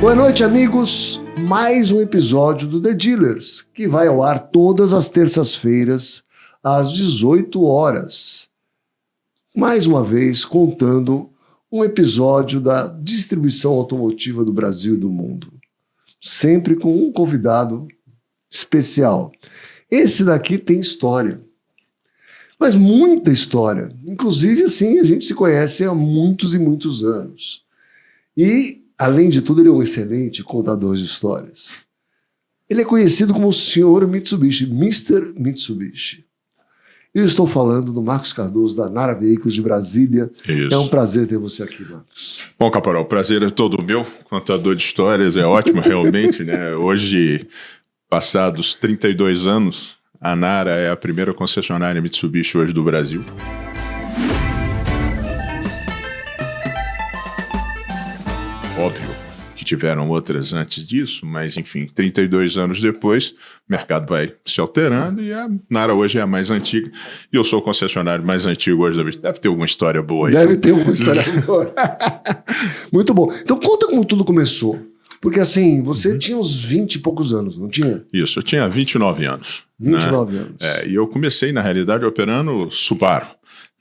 Boa noite, amigos. Mais um episódio do The Dealers, que vai ao ar todas as terças-feiras, às 18 horas. Mais uma vez, contando um episódio da distribuição automotiva do Brasil e do mundo. Sempre com um convidado especial. Esse daqui tem história. Mas muita história. Inclusive, assim, a gente se conhece há muitos e muitos anos. E, além de tudo, ele é um excelente contador de histórias. Ele é conhecido como o Sr. Mitsubishi, Mr. Mitsubishi. Eu estou falando do Marcos Cardoso, da Nara Veículos de Brasília. Isso. É um prazer ter você aqui, Marcos. Bom, Caporal, o prazer é todo meu. Contador de histórias é ótimo, realmente, né? Hoje, passados 32 anos, a Nara é a primeira concessionária Mitsubishi hoje do Brasil. Óbvio que tiveram outras antes disso, mas enfim, 32 anos depois, o mercado vai se alterando e a Nara hoje é a mais antiga. E eu sou o concessionário mais antigo hoje da vida. Deve ter alguma história boa aí. Deve ter uma história boa. Muito bom. Então conta como tudo começou. Porque assim, você tinha uns 20 e poucos anos, não tinha? Isso, eu tinha 29 anos. 29 anos. E eu comecei, na realidade, operando Subaru,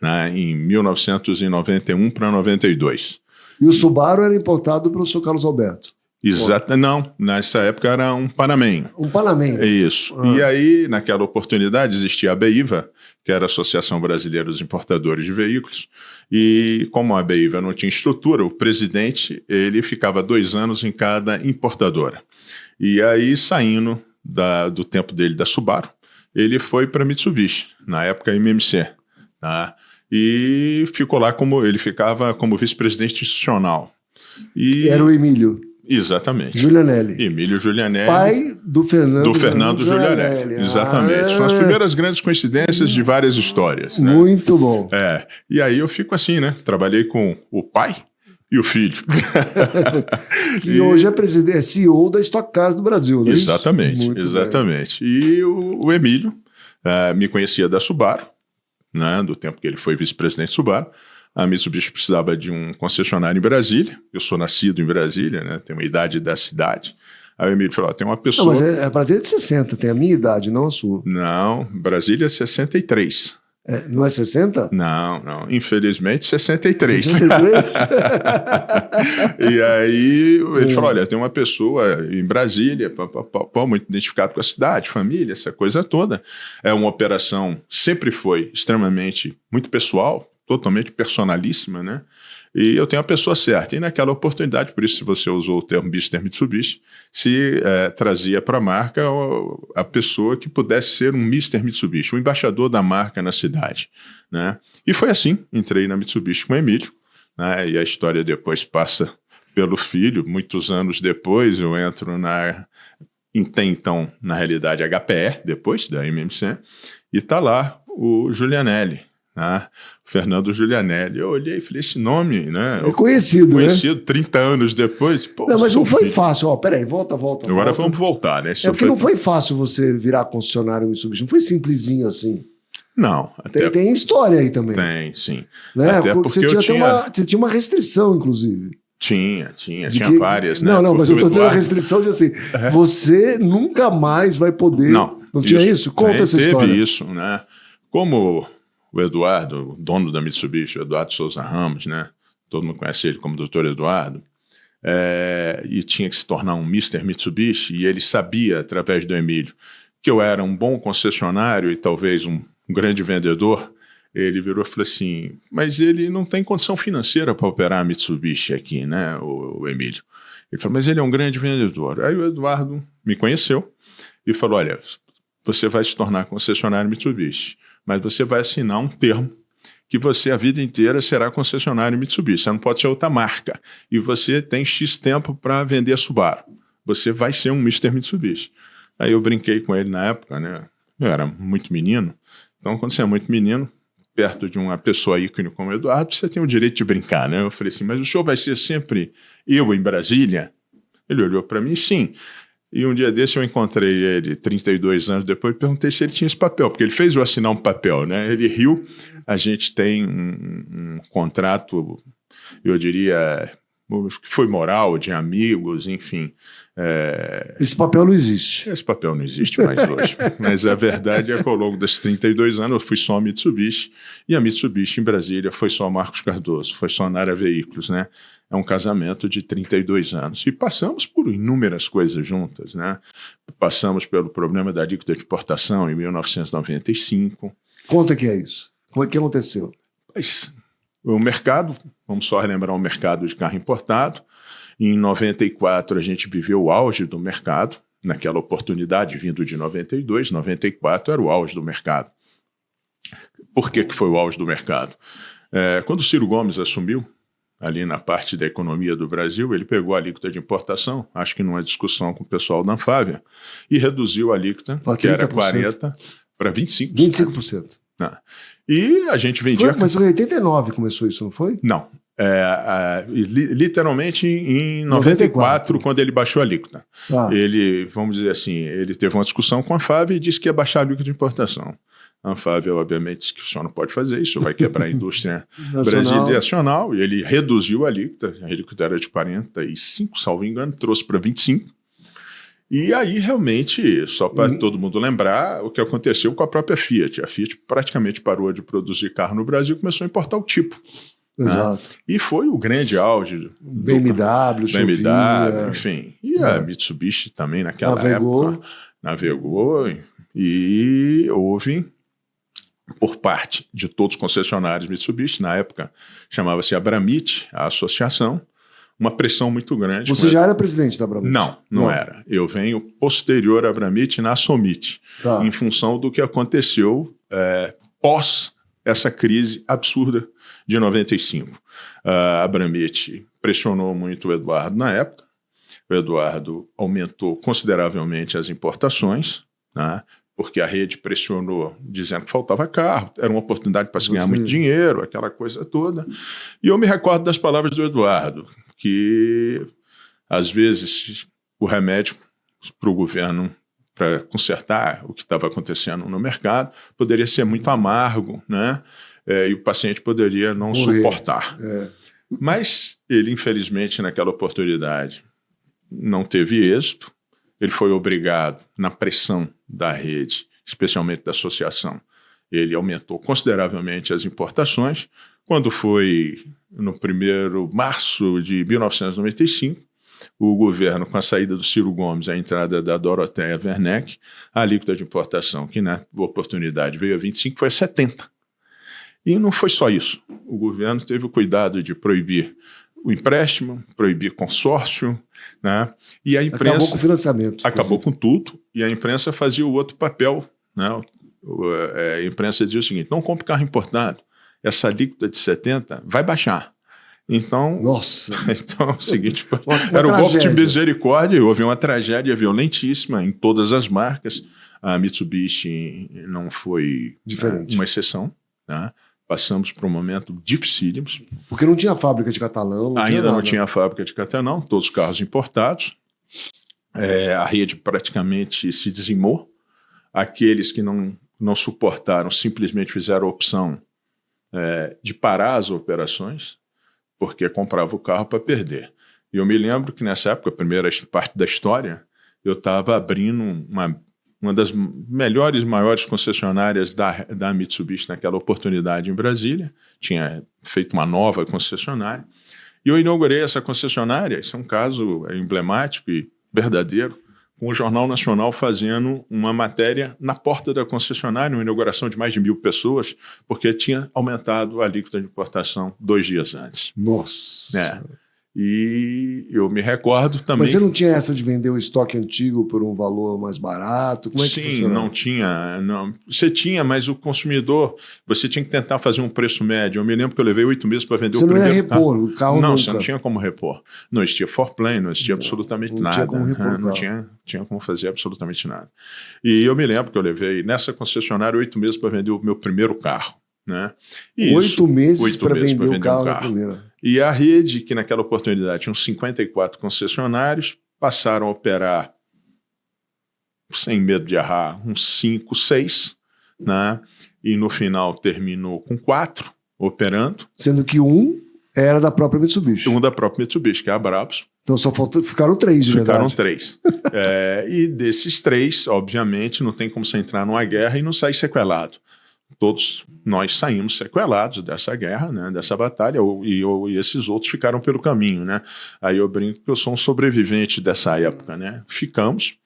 né, em 1991 para 92. E o Subaru era importado pelo Sr. Carlos Alberto. Exato, não, nessa época era um Panamenho. Um Panamenho. É isso. E aí, naquela oportunidade, existia a ABIVA, que era a Associação Brasileira dos Importadores de Veículos, e como a ABIVA não tinha estrutura, o presidente ele ficava 2 anos em cada importadora. E aí, saindo do tempo dele da Subaru, ele foi para Mitsubishi, na época MMC, tá? E ficou lá ele ficava como vice-presidente institucional. Era o Emílio. Exatamente. Giulianelli. Emílio Giulianelli. Pai do Fernando Giulianelli. Exatamente. São as primeiras grandes coincidências de várias histórias. Né? Muito bom. E aí eu fico assim, né? Trabalhei com o pai e o filho. E hoje é CEO da Stock Cars do Brasil, não é Exatamente, isso? exatamente. Bem. E o Emílio me conhecia da Subaru, né? Do tempo que ele foi vice-presidente Subaru. A Mitsubishi precisava de um concessionário em Brasília. Eu sou nascido em Brasília, né? Tenho uma idade da cidade. Aí o Emílio falou, tem uma pessoa... Não, mas Brasília é de 60, tem a minha idade, não a sua. Não, Brasília é 63. Não é 60? Não. Infelizmente, 63. 63? E aí ele falou, olha, tem uma pessoa em Brasília, muito identificado com a cidade, família, essa coisa toda. É uma operação, sempre foi extremamente, muito pessoal, totalmente personalíssima, né? E eu tenho a pessoa certa. E naquela oportunidade, por isso se você usou o termo Mr. Mitsubishi, se trazia para a marca a pessoa que pudesse ser um Mr. Mitsubishi, o embaixador da marca na cidade, né? E foi assim, entrei na Mitsubishi com o Emílio, né? E a história depois passa pelo filho. Muitos anos depois eu entro então, na realidade, HPE, depois da MMC, e está lá o Giulianelli, né? Fernando Giulianelli. Eu olhei e falei, esse nome, né? É conhecido, né? 30 anos depois. Pô, não, mas não foi fácil. Peraí, volta. Agora vamos voltar, né? Porque não foi fácil você virar concessionário Mitsubishi. Não foi simplesinho assim. Não. Tem história aí também. Tem, sim. Né? Até porque você tinha uma restrição, inclusive. Tinha várias, né? Não, mas eu estou dizendo a restrição de assim, você nunca mais vai poder... Não tinha isso? Conta essa história. Teve isso, né? Como o Eduardo, o dono da Mitsubishi, o Eduardo Souza Ramos, né? Todo mundo conhece ele como Dr. Eduardo, e tinha que se tornar um Mr. Mitsubishi, e ele sabia, através do Emílio, que eu era um bom concessionário e talvez um grande vendedor. Ele virou e falou assim, mas ele não tem condição financeira para operar a Mitsubishi aqui, né, o Emílio. Ele falou, mas ele é um grande vendedor. Aí o Eduardo me conheceu e falou, olha, você vai se tornar concessionário Mitsubishi, mas você vai assinar um termo que você a vida inteira será concessionário Mitsubishi. Você não pode ser outra marca. E você tem X tempo para vender a Subaru. Você vai ser um Mr. Mitsubishi. Aí eu brinquei com ele na época, né? Eu era muito menino. Então, quando você é muito menino, perto de uma pessoa ícone como o Eduardo, você tem o direito de brincar, né? Eu falei assim, mas o senhor vai ser sempre eu em Brasília? Ele olhou para mim, sim. E um dia desse eu encontrei ele, 32 anos depois, e perguntei se ele tinha esse papel, porque ele fez eu assinar um papel, né? Ele riu. A gente tem um contrato, eu diria, que foi moral, de amigos, enfim. Esse papel não existe. Esse papel não existe mais hoje. Mas a verdade é que ao longo desses 32 anos eu fui só a Mitsubishi, e a Mitsubishi em Brasília foi só Marcos Cardoso, foi só Nara Veículos, né? É um casamento de 32 anos. E passamos por inúmeras coisas juntas, né? Passamos pelo problema da alíquota de importação em 1995. Conta que é isso. Como é que aconteceu? Mas o mercado, vamos só relembrar o mercado de carro importado. Em 94 a gente viveu o auge do mercado, naquela oportunidade vindo de 92, 94 era o auge do mercado. Por que foi o auge do mercado? Quando o Ciro Gomes assumiu, ali na parte da economia do Brasil, ele pegou a alíquota de importação, acho que numa discussão com o pessoal da Anfávia, e reduziu a alíquota, que era 40%, para 25%. 25%. E a gente vendia... Mas em 89 começou isso, não foi? Não. Literalmente em 94, quando ele baixou a alíquota. Ele, vamos dizer assim, ele teve uma discussão com a Anfávia e disse que ia baixar a alíquota de importação. A Anfávia, obviamente, disse que o senhor não pode fazer isso, vai quebrar a indústria brasileira nacional, e ele reduziu a alíquota era de 45, salvo engano, trouxe para 25. E aí, realmente, só para todo mundo lembrar, o que aconteceu com a própria Fiat. A Fiat praticamente parou de produzir carro no Brasil e começou a importar o tipo. Exato. E foi o grande auge. BMW, enfim. E a Mitsubishi também naquela época navegou, e houve, por parte de todos os concessionários Mitsubishi, na época chamava-se Abramit, a associação, uma pressão muito grande. Você já era presidente da Abramit? Não era. Eu venho posterior à Abramit na Somit, em função do que aconteceu pós essa crise absurda de 95. A Abramit pressionou muito o Eduardo na época. O Eduardo aumentou consideravelmente as importações, né? Porque a rede pressionou dizendo que faltava carro, era uma oportunidade para se ganhar muito dinheiro, aquela coisa toda. E eu me recordo das palavras do Eduardo, que às vezes o remédio para o governo para consertar o que estava acontecendo no mercado poderia ser muito amargo, né? E o paciente poderia não suportar. Mas ele, infelizmente, naquela oportunidade, não teve êxito. Ele foi obrigado, na pressão da rede, especialmente da associação, ele aumentou consideravelmente as importações. Quando foi no 1º de março de 1995, o governo, com a saída do Ciro Gomes, a entrada da Dorothea Werneck, a alíquota de importação, que na oportunidade veio a 25%, foi a 70%. E não foi só isso. O governo teve o cuidado de proibir o empréstimo, proibir consórcio, né? E a imprensa... Acabou com o financiamento. Acabou com tudo, e a imprensa fazia o outro papel, né? A imprensa dizia o seguinte: não compre carro importado, essa alíquota de 70% vai baixar. Então, então é o seguinte, era um golpe de misericórdia, e houve uma tragédia violentíssima em todas as marcas. A Mitsubishi não foi uma exceção, né? Passamos por um momento dificílimo. Porque não tinha fábrica de catalão. Não tinha fábrica de catalão, todos os carros importados. A rede praticamente se dizimou. Aqueles que não suportaram simplesmente fizeram a opção de parar as operações, porque comprava o carro para perder. E eu me lembro que nessa época, a primeira parte da história, eu estava abrindo uma das melhores, maiores concessionárias da Mitsubishi naquela oportunidade em Brasília. Tinha feito uma nova concessionária. E eu inaugurei essa concessionária, isso é um caso emblemático e verdadeiro, com o Jornal Nacional fazendo uma matéria na porta da concessionária, uma inauguração de mais de 1.000 pessoas, porque tinha aumentado a alíquota de importação 2 dias antes. Nossa! E eu me recordo também... Mas você não tinha essa de vender o estoque antigo por um valor mais barato? Como é que funcionava? Não tinha. Não. Você tinha, mas o consumidor, você tinha que tentar fazer um preço médio. Eu me lembro que eu levei 8 meses para vender o primeiro carro. Você não ia repor o carro nunca? Você não tinha como repor. Não existia forplane, não existia absolutamente nada. Tinha como repor, não tinha como fazer absolutamente nada. E eu me lembro que eu levei nessa concessionária 8 meses para vender o meu primeiro carro. Né? 8 meses para vender o carro na primeira. E a rede, que naquela oportunidade tinha uns 54 concessionários, passaram a operar, sem medo de errar, uns 5, 6, né? E no final terminou com 4 operando. Sendo que um era da própria Mitsubishi. Um da própria Mitsubishi, que é a Brabus. Então só ficaram 3, de Ficaram verdade. 3. E desses 3, obviamente, não tem como você entrar numa guerra e não sair sequelado. Todos nós saímos sequelados dessa guerra, né, dessa batalha, e esses outros ficaram pelo caminho, né? Aí eu brinco que eu sou um sobrevivente dessa época, né? Ficamos,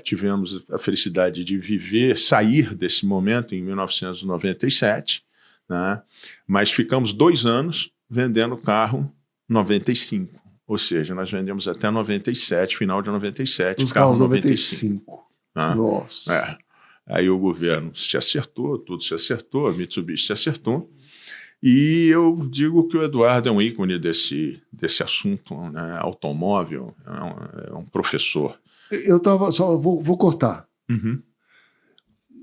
tivemos a felicidade de sair desse momento em 1997, né? Mas ficamos 2 anos vendendo carro 95. Ou seja, nós vendemos até 97, final de 97, Os carro carros 95. Né? Nossa. Aí o governo se acertou, tudo se acertou, a Mitsubishi se acertou. E eu digo que o Eduardo é um ícone desse assunto, né? Automóvel, é um professor. Eu vou cortar. Uhum.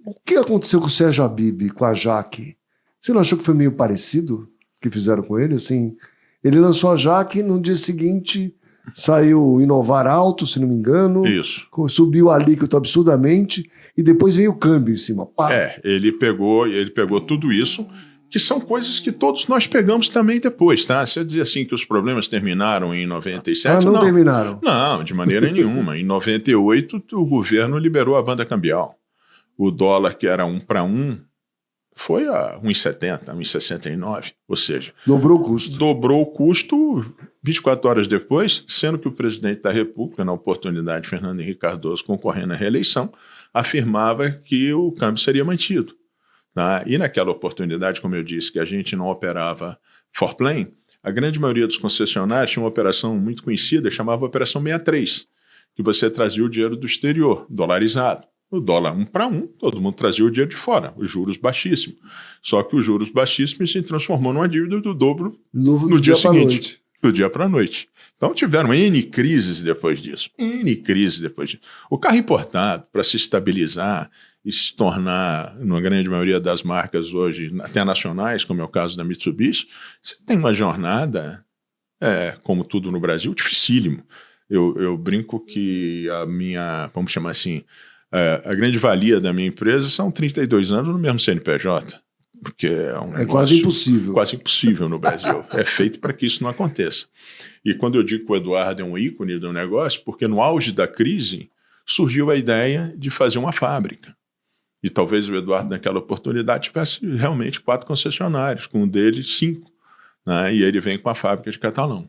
O que aconteceu com o Sérgio Habib, com a Jaque? Você não achou que foi meio parecido o que fizeram com ele? Assim, ele lançou a Jaque, no dia seguinte saiu Inovar Alto, se não me engano. Isso. Subiu a líquido absurdamente e depois veio o câmbio em cima. Pá. Ele pegou tudo isso, que são coisas que todos nós pegamos também depois, tá? Você dizer assim que os problemas terminaram em 97? Não terminaram. Não, de maneira nenhuma. Em 98, o governo liberou a banda cambial. O dólar, que era 1 para 1, foi a 1,70, 1,69, ou seja... Dobrou o custo. Dobrou o custo 24 horas depois, sendo que o presidente da República, na oportunidade, Fernando Henrique Cardoso, concorrendo à reeleição, afirmava que o câmbio seria mantido. Tá? E naquela oportunidade, como eu disse, que a gente não operava Forplane, a grande maioria dos concessionários tinha uma operação muito conhecida, chamava Operação 63, que você trazia o dinheiro do exterior, dolarizado. O dólar 1 para 1, todo mundo trazia o dinheiro de fora, os juros baixíssimos. Só que os juros baixíssimos se transformou numa dívida do dobro no dia seguinte, do dia para a noite. Então tiveram N crises depois disso. O carro importado, para se estabilizar e se tornar, na grande maioria das marcas hoje, até nacionais, como é o caso da Mitsubishi, você tem uma jornada, como tudo no Brasil, dificílimo. Eu brinco que vamos chamar assim, a grande valia da minha empresa são 32 anos no mesmo CNPJ, porque é um negócio quase impossível. Quase impossível no Brasil. É feito para que isso não aconteça. E quando eu digo que o Eduardo é um ícone do negócio, porque no auge da crise surgiu a ideia de fazer uma fábrica. E talvez o Eduardo, naquela oportunidade, tivesse realmente 4 concessionários, com um deles 5. Né? E ele vem com a fábrica de Catalão.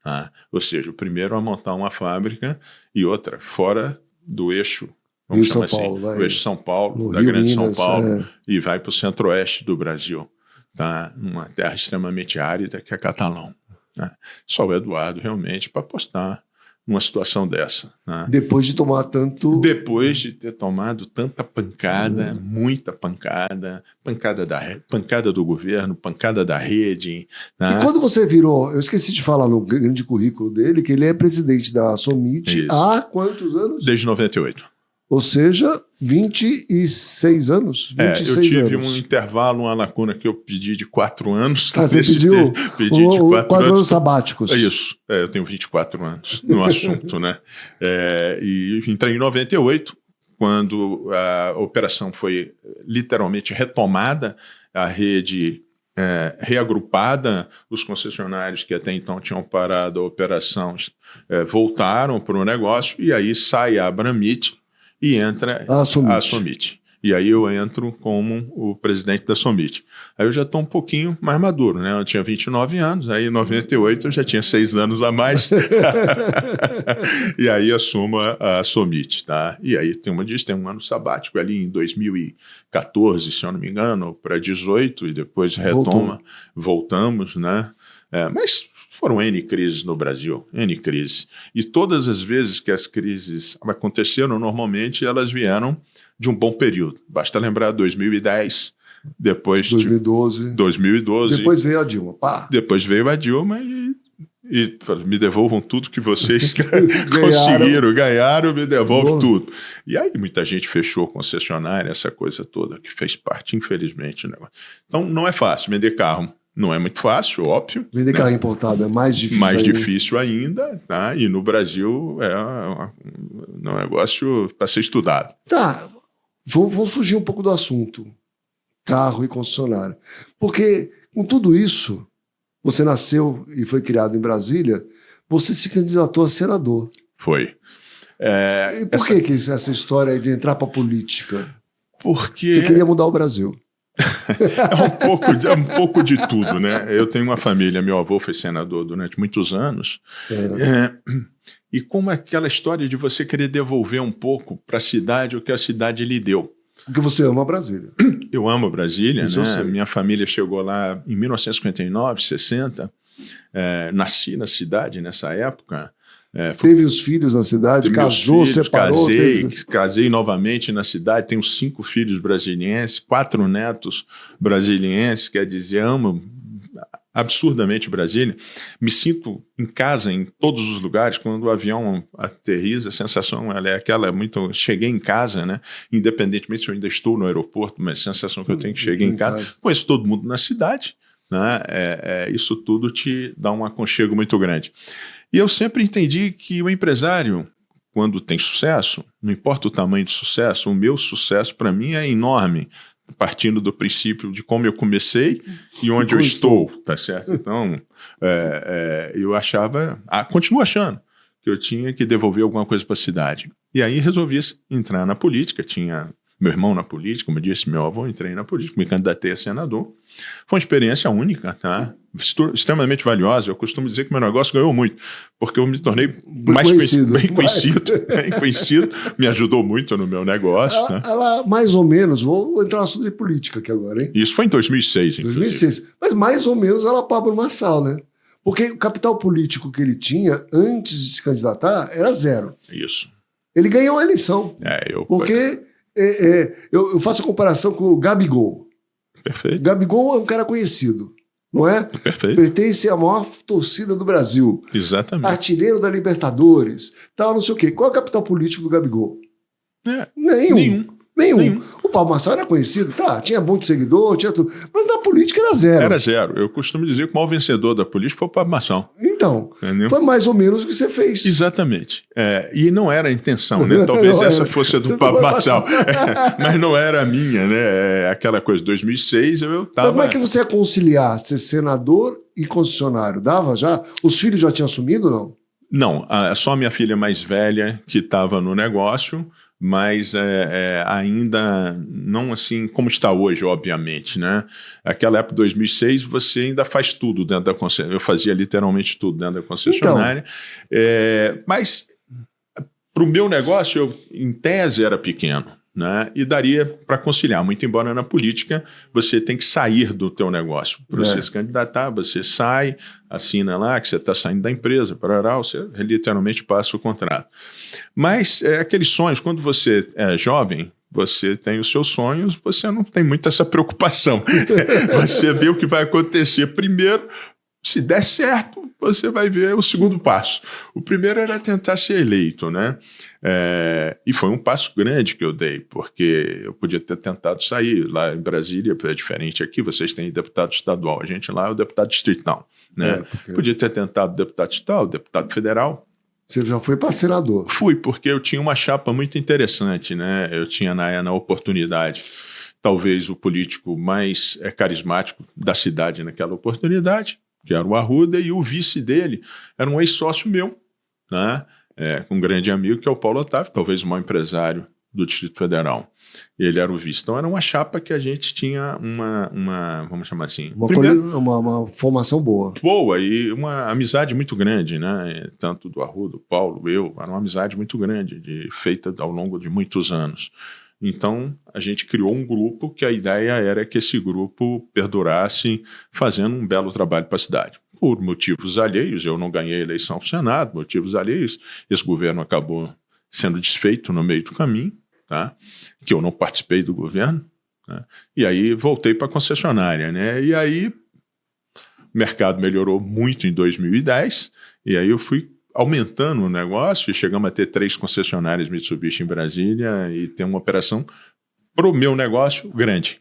Né? Ou seja, o primeiro a montar uma fábrica e outra fora do eixo, vamos chamar assim, o eixo São Paulo, da Grande São Paulo, e vai para o centro-oeste do Brasil, tá? Numa terra extremamente árida que é Catalão. Né? Só o Eduardo realmente para apostar numa situação dessa. Né? Depois de tomar tanto... Depois de ter tomado tanta pancada, muita pancada, pancada do governo, pancada da rede. Né? E quando você virou, eu esqueci de falar no grande currículo dele, que ele é presidente da Somit há quantos anos? Desde 98. Ou seja, 26 anos? 26 eu tive anos. um intervalo, uma lacuna que eu pedi de 4 anos. Você pediu pedi de 4 anos sabáticos. É isso, eu tenho 24 anos no assunto, né? E entrei em 98, quando a operação foi literalmente retomada, a rede reagrupada, os concessionários que até então tinham parado a operação voltaram para o negócio, e aí sai a Abramit, e entra a Somit. E aí eu entro como o presidente da Somit. Aí eu já estou um pouquinho mais maduro, né? Eu tinha 29 anos, aí em 98 eu já tinha 6 anos a mais. E aí assumo a Somit, tá? E aí tem um ano sabático ali em 2014, se eu não me engano, para 18, e depois voltamos, né? Mas foram N crises no Brasil, N crises. E todas as vezes que as crises aconteceram, normalmente elas vieram de um bom período. Basta lembrar 2010, depois 2012. Depois veio a Dilma. Pá. Depois veio a Dilma e me devolvam tudo que vocês conseguiram, ganharam, me devolvam tudo. E aí muita gente fechou concessionária, essa coisa toda, que fez parte, infelizmente, do negócio. Então não é fácil vender carro. Não é muito fácil, óbvio. Vender carro importado é mais difícil difícil ainda, tá? E no Brasil é um negócio para ser estudado. Tá, vou fugir um pouco do assunto. Carro e concessionária. Porque com tudo isso, você nasceu e foi criado em Brasília, você se candidatou a senador. Foi. E por que essa história de entrar para a política? Porque você queria mudar o Brasil. É um pouco de tudo, né? Eu tenho uma família, meu avô foi senador durante muitos anos. E como aquela história de você querer devolver um pouco para a cidade o que a cidade lhe deu. Porque você ama Brasília. Eu amo Brasília, Isso né? Minha família chegou lá em 1959, 60. Nasci na cidade nessa época. Teve os filhos na cidade, casou, filhos, separou. Casei novamente na cidade, tenho 5 filhos brasilienses, 4 netos brasilienses, quer dizer, amo absurdamente Brasília. Me sinto em casa em todos os lugares. Quando o avião aterriza, a sensação ela é aquela muito... Cheguei em casa, né? Independentemente se eu ainda estou no aeroporto, mas a sensação que eu tenho que cheguei em casa. Conheço todo mundo na cidade, né? Isso tudo te dá um aconchego muito grande. E eu sempre entendi que o empresário, quando tem sucesso, não importa o tamanho do sucesso, o meu sucesso para mim é enorme, partindo do princípio de como eu comecei e onde eu estou, tá certo? Então, eu achava, continuo achando, que eu tinha que devolver alguma coisa para a cidade. E aí resolvi entrar na política, tinha meu irmão na política, como eu disse, meu avô, entrei na política, me candidatei a senador. Foi uma experiência única, tá? Extremamente valiosa. Eu costumo dizer que meu negócio ganhou muito, porque eu me tornei bem conhecido, me ajudou muito no meu negócio. Ela, mais ou menos, vou entrar no assunto de política aqui agora, hein? Isso foi em 2006, inclusive. 2006. Mas mais ou menos ela Pablo Marçal, né? Porque o capital político que ele tinha antes de se candidatar era 0. Isso. Ele ganhou a eleição. Porque eu faço a comparação com o Gabigol. Perfeito. Gabigol é um cara conhecido, não é? Perfeito. Pertence à maior torcida do Brasil. Exatamente. Artilheiro da Libertadores, tal, não sei o quê. Qual é o capital político do Gabigol? Nenhum. O Pablo Marçal era conhecido, tinha muito seguidor, tinha tudo, mas na política era 0. Era 0. Eu costumo dizer que o maior vencedor da política foi o Pablo Marçal. Então, foi mais ou menos o que você fez. Exatamente. E não era a intenção, né? Talvez essa fosse a do Pablo Marçal, mas não era a minha, né? Aquela coisa, 2006 eu estava... Mas como é que você ia conciliar ser senador e concessionário? Dava já? Os filhos já tinham assumido ou não? Não, só a minha filha mais velha que estava no negócio, mas ainda não assim como está hoje, obviamente, né? Aquela época de 2006, você ainda faz tudo dentro da concessionária. Eu fazia literalmente tudo dentro da concessionária. Então. Mas para o meu negócio, em tese, era pequeno, né? E daria para conciliar. Muito embora na política, você tem que sair do teu negócio. Para você se candidatar, você sai, assina lá que você está saindo da empresa, você literalmente passa o contrato. Mas aqueles sonhos, quando você é jovem, você tem os seus sonhos, você não tem muito essa preocupação. Você vê o que vai acontecer primeiro. Se der certo, você vai ver o segundo passo. O primeiro era tentar ser eleito, né? E foi um passo grande que eu dei, porque eu podia ter tentado sair. Lá em Brasília, é diferente aqui, vocês têm deputado estadual. A gente lá é o deputado distrital, né? Podia ter tentado deputado estadual, deputado federal. Você já foi para senador? Fui, porque eu tinha uma chapa muito interessante, né? Eu tinha na oportunidade, talvez o político mais carismático da cidade naquela oportunidade, que era o Arruda, e o vice dele era um ex-sócio meu, né? Um grande amigo, que é o Paulo Otávio, talvez o maior empresário do Distrito Federal. Ele era o vice. Então era uma chapa que a gente tinha vamos chamar assim... Uma formação boa. Boa, e uma amizade muito grande, né? Tanto do Arruda, o Paulo, eu, era uma amizade muito grande, feita ao longo de muitos anos. Então, a gente criou um grupo que a ideia era que esse grupo perdurasse fazendo um belo trabalho para a cidade. Por motivos alheios, eu não ganhei a eleição para o Senado, motivos alheios, esse governo acabou sendo desfeito no meio do caminho, tá? Que eu não participei do governo, né? E aí voltei para a concessionária, né? E aí o mercado melhorou muito em 2010, e aí eu fui aumentando o negócio, e chegamos a ter 3 concessionárias Mitsubishi em Brasília e ter uma operação para o meu negócio grande.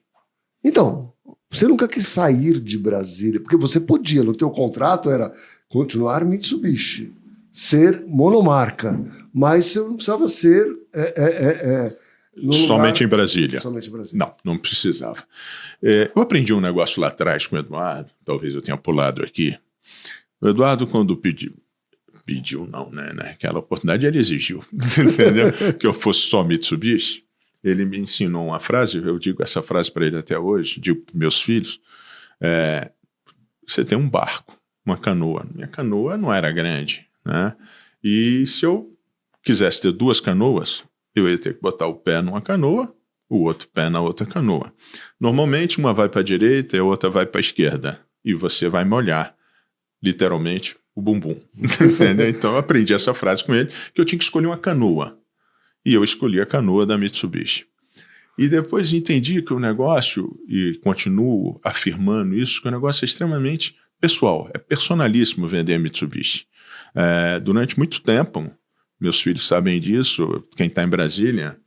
Então, você nunca quis sair de Brasília, porque você podia, no teu contrato era continuar Mitsubishi, ser monomarca, mas você não precisava ser Somente em Brasília. Somente em Brasília. Não precisava. Eu aprendi um negócio lá atrás com o Eduardo, talvez eu tenha pulado aqui. O Eduardo, quando pediu não, né? Naquela oportunidade ele exigiu, entendeu? Que eu fosse só Mitsubishi. Ele me ensinou uma frase, eu digo essa frase para ele até hoje, digo para meus filhos, você tem um barco, uma canoa. Minha canoa não era grande, né? E se eu quisesse ter 2 canoas, eu ia ter que botar o pé numa canoa, o outro pé na outra canoa. Normalmente uma vai para a direita e a outra vai para a esquerda. E você vai molhar, literalmente, o bumbum. Entendeu? Então eu aprendi essa frase com ele, que eu tinha que escolher uma canoa. E eu escolhi a canoa da Mitsubishi. E depois entendi que o negócio, e continuo afirmando isso, que o negócio é extremamente pessoal, é personalíssimo vender a Mitsubishi. Durante muito tempo, meus filhos sabem disso, quem está em Brasília,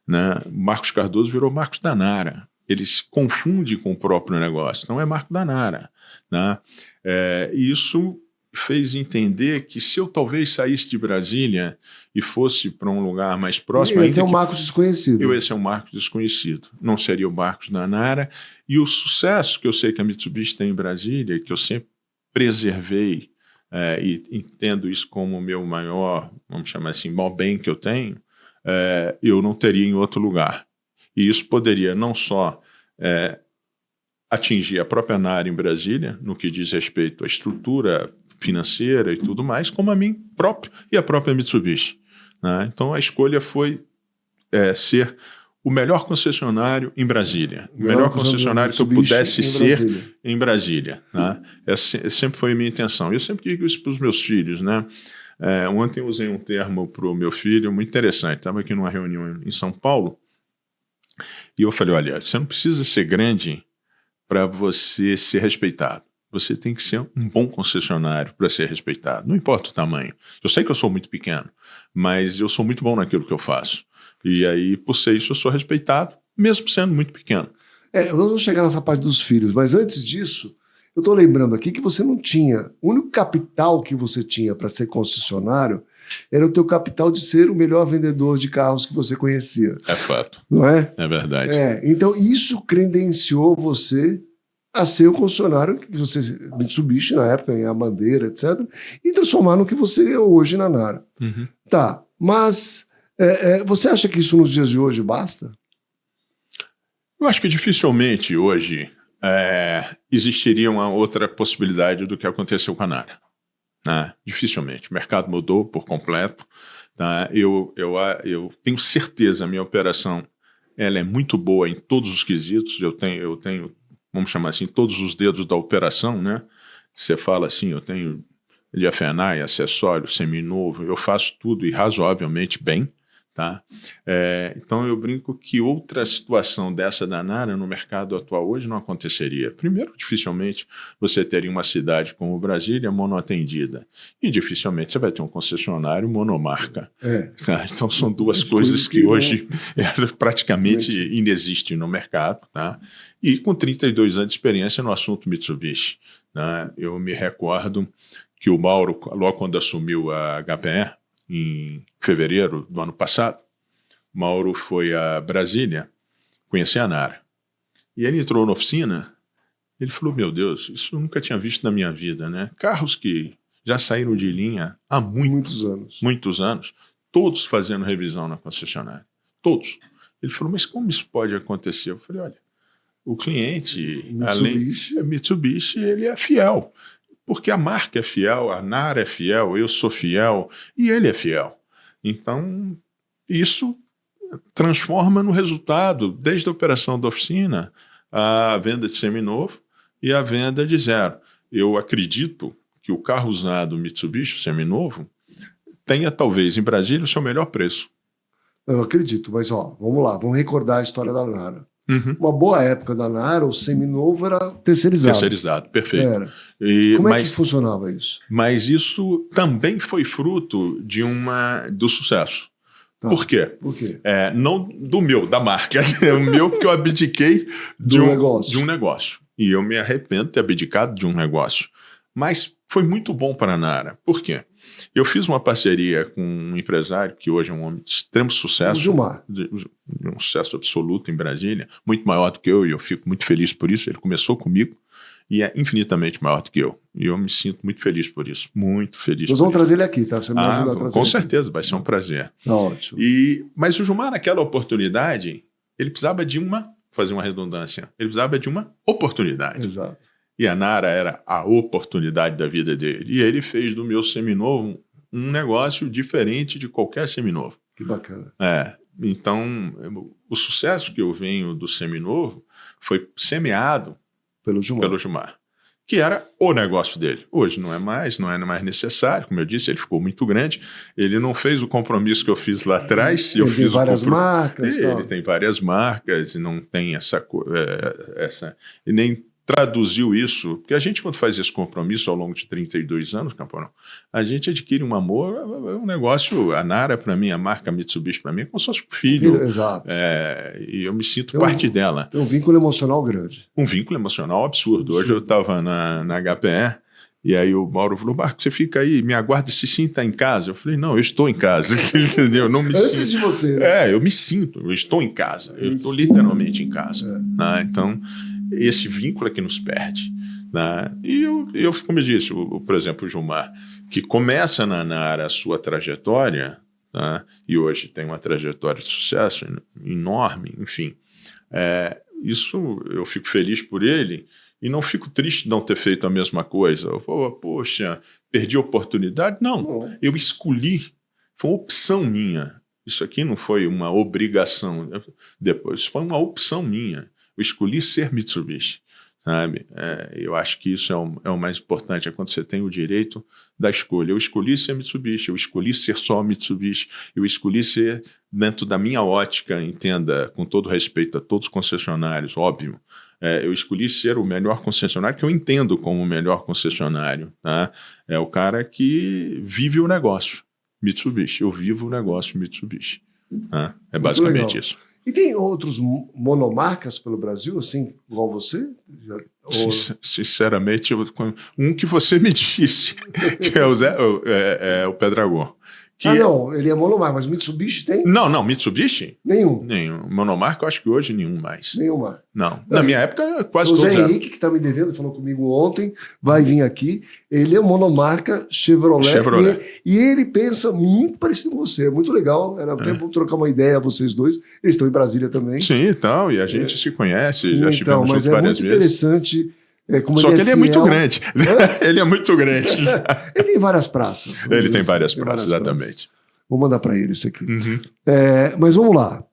né, Marcos Cardoso virou Marcos Danara. Eles confundem com o próprio negócio, não é Marco Danara, né? E isso fez entender que se eu talvez saísse de Brasília e fosse para um lugar mais próximo... Esse é um Marcos desconhecido. Esse é um Marcos desconhecido. Não seria o Marcos Danara. E o sucesso que eu sei que a Mitsubishi tem em Brasília, que eu sempre preservei, e entendo isso como o meu maior, vamos chamar assim, maior bem que eu tenho, eu não teria em outro lugar. E isso poderia não só atingir a própria Nara em Brasília, no que diz respeito à estrutura financeira e tudo mais, como a mim próprio e a própria Mitsubishi, né? Então a escolha foi ser o melhor concessionário em Brasília, o melhor concessionário que eu pudesse ser em Brasília, né? Essa sempre foi a minha intenção. Eu sempre digo isso para os meus filhos, né? Ontem eu usei um termo para o meu filho muito interessante. Estava aqui numa reunião em São Paulo e eu falei, olha, você não precisa ser grande para você ser respeitado. Você tem que ser um bom concessionário para ser respeitado. Não importa o tamanho. Eu sei que eu sou muito pequeno, mas eu sou muito bom naquilo que eu faço. E aí, por ser isso, eu sou respeitado, mesmo sendo muito pequeno. Nós vamos chegar nessa parte dos filhos, mas antes disso, eu estou lembrando aqui que você não tinha... O único capital que você tinha para ser concessionário era o teu capital de ser o melhor vendedor de carros que você conhecia. É fato. Não é? É verdade. Então, isso credenciou você a ser o concessionário que você, Mitsubishi na época, em a bandeira, etc., e transformar no que você é hoje na Nara. Uhum. Tá, mas você acha que isso nos dias de hoje basta? Eu acho que dificilmente hoje existiria uma outra possibilidade do que aconteceu com a Nara. Dificilmente. O mercado mudou por completo. Tá? Eu tenho certeza, a minha operação ela é muito boa em todos os quesitos. Eu tenho, vamos chamar assim, todos os dedos da operação, né? Você fala assim, eu tenho de FNAI, acessório, seminovo, eu faço tudo e razoavelmente bem, tá? Então eu brinco que outra situação dessa da Nara no mercado atual hoje não aconteceria. Primeiro, dificilmente você teria uma cidade como Brasília monoatendida e dificilmente você vai ter um concessionário monomarca. Tá? Então são duas coisas que hoje praticamente inexistem no mercado, tá? E com 32 anos de experiência no assunto Mitsubishi, tá? Eu me recordo que o Mauro, logo quando assumiu a HPE, em fevereiro do ano passado, Mauro foi a Brasília conhecer a Nara. E ele entrou na oficina, ele falou, meu Deus, isso eu nunca tinha visto na minha vida, né? Carros que já saíram de linha há muitos anos, todos fazendo revisão na concessionária, todos. Ele falou, mas como isso pode acontecer? Eu falei, olha, o cliente, Mitsubishi, ele é fiel. Porque a marca é fiel, a Nara é fiel, eu sou fiel e ele é fiel. Então, isso transforma no resultado, desde a operação da oficina, a venda de seminovo e a venda de zero. Eu acredito que o carro usado Mitsubishi seminovo tenha, talvez, em Brasília, o seu melhor preço. Eu acredito, mas vamos lá, vamos recordar a história da Nara. Uhum. Uma boa época da Nara, o seminovo era terceirizado. Terceirizado, perfeito. Como é que funcionava isso? Mas isso também foi fruto do sucesso. Tá. Por quê? Por quê? Não do meu, da marca. O meu porque eu abdiquei de um negócio. E eu me arrependo de ter abdicado de um negócio. Mas foi muito bom para a Nara. Por quê? Eu fiz uma parceria com um empresário que hoje é um homem de extremo sucesso. O Gilmar. De um sucesso absoluto em Brasília, muito maior do que eu, e eu fico muito feliz por isso. Ele começou comigo e é infinitamente maior do que eu. E eu me sinto muito feliz por isso. Muito feliz. Nós vamos trazer ele aqui, tá? Você me ajuda a trazer com ele certeza, vai ser um prazer. Ótimo. Mas o Gilmar, naquela oportunidade, ele precisava de fazer uma redundância, ele precisava de uma oportunidade. Exato. E a Nara era a oportunidade da vida dele. E ele fez do meu seminovo um negócio diferente de qualquer seminovo. Que bacana. Então, o sucesso que eu venho do seminovo foi semeado pelo Gilmar, que era o negócio dele. Hoje não é mais necessário. Como eu disse, ele ficou muito grande. Ele não fez o compromisso que eu fiz lá atrás. Ele tem várias marcas. Ele tem várias marcas e não tem essa e nem traduziu isso, porque a gente, quando faz esse compromisso ao longo de 32 anos, Camporão, a gente adquire um amor, é um negócio. A Nara, para mim, a marca Mitsubishi, para mim, é como se fosse um filho. Exato. E eu me sinto parte dela. Tem um vínculo emocional grande. Um vínculo emocional absurdo. Hoje eu estava na HPE, e aí o Mauro falou: Marco, você fica aí, me aguarda, se sinta em casa. Eu falei: não, eu estou em casa, entendeu? Eu não me Antes de você. Né? Eu me sinto, eu estou em casa, eu estou literalmente em casa. Então, esse vínculo é que nos perde. Né? E eu, como eu disse, por exemplo, o Gilmar, que começa na Nara a sua trajetória, tá? E hoje tem uma trajetória de sucesso enorme, enfim. Isso eu fico feliz por ele e não fico triste de não ter feito a mesma coisa. Poxa, perdi a oportunidade? Não, eu escolhi, foi uma opção minha. Isso aqui não foi uma obrigação, depois foi uma opção minha. Eu escolhi ser Mitsubishi, sabe? Eu acho que isso é o mais importante, é quando você tem o direito da escolha. Eu escolhi ser Mitsubishi, eu escolhi ser só Mitsubishi, eu escolhi ser, dentro da minha ótica, entenda, com todo respeito a todos os concessionários, óbvio, eu escolhi ser o melhor concessionário, que eu entendo como o melhor concessionário. Tá? É o cara que vive o negócio Mitsubishi, eu vivo o negócio Mitsubishi. Tá? É basicamente isso. E tem outros monomarcas pelo Brasil, assim, igual você? Sinceramente, um que você me disse, que é o Pedragon. Não, ele é monomarca, mas Mitsubishi tem? Não, Mitsubishi? Nenhum. Monomarca, eu acho que hoje nenhum mais. Nenhuma. Não. Na minha época, quase todos. O Zé Henrique, que está me devendo, falou comigo ontem, vai vir aqui. Ele é monomarca Chevrolet. E ele pensa muito parecido com você. É muito legal. Era tempo de trocar uma ideia, vocês dois. Eles estão em Brasília também. Sim, então. E a gente se conhece, já estivemos juntos várias vezes. Mas é muito interessante. Só que ele é muito grande. Ele é muito grande. Ele tem várias praças. Ele tem várias praças, exatamente. Vou mandar para ele isso aqui. Uhum. Mas vamos lá.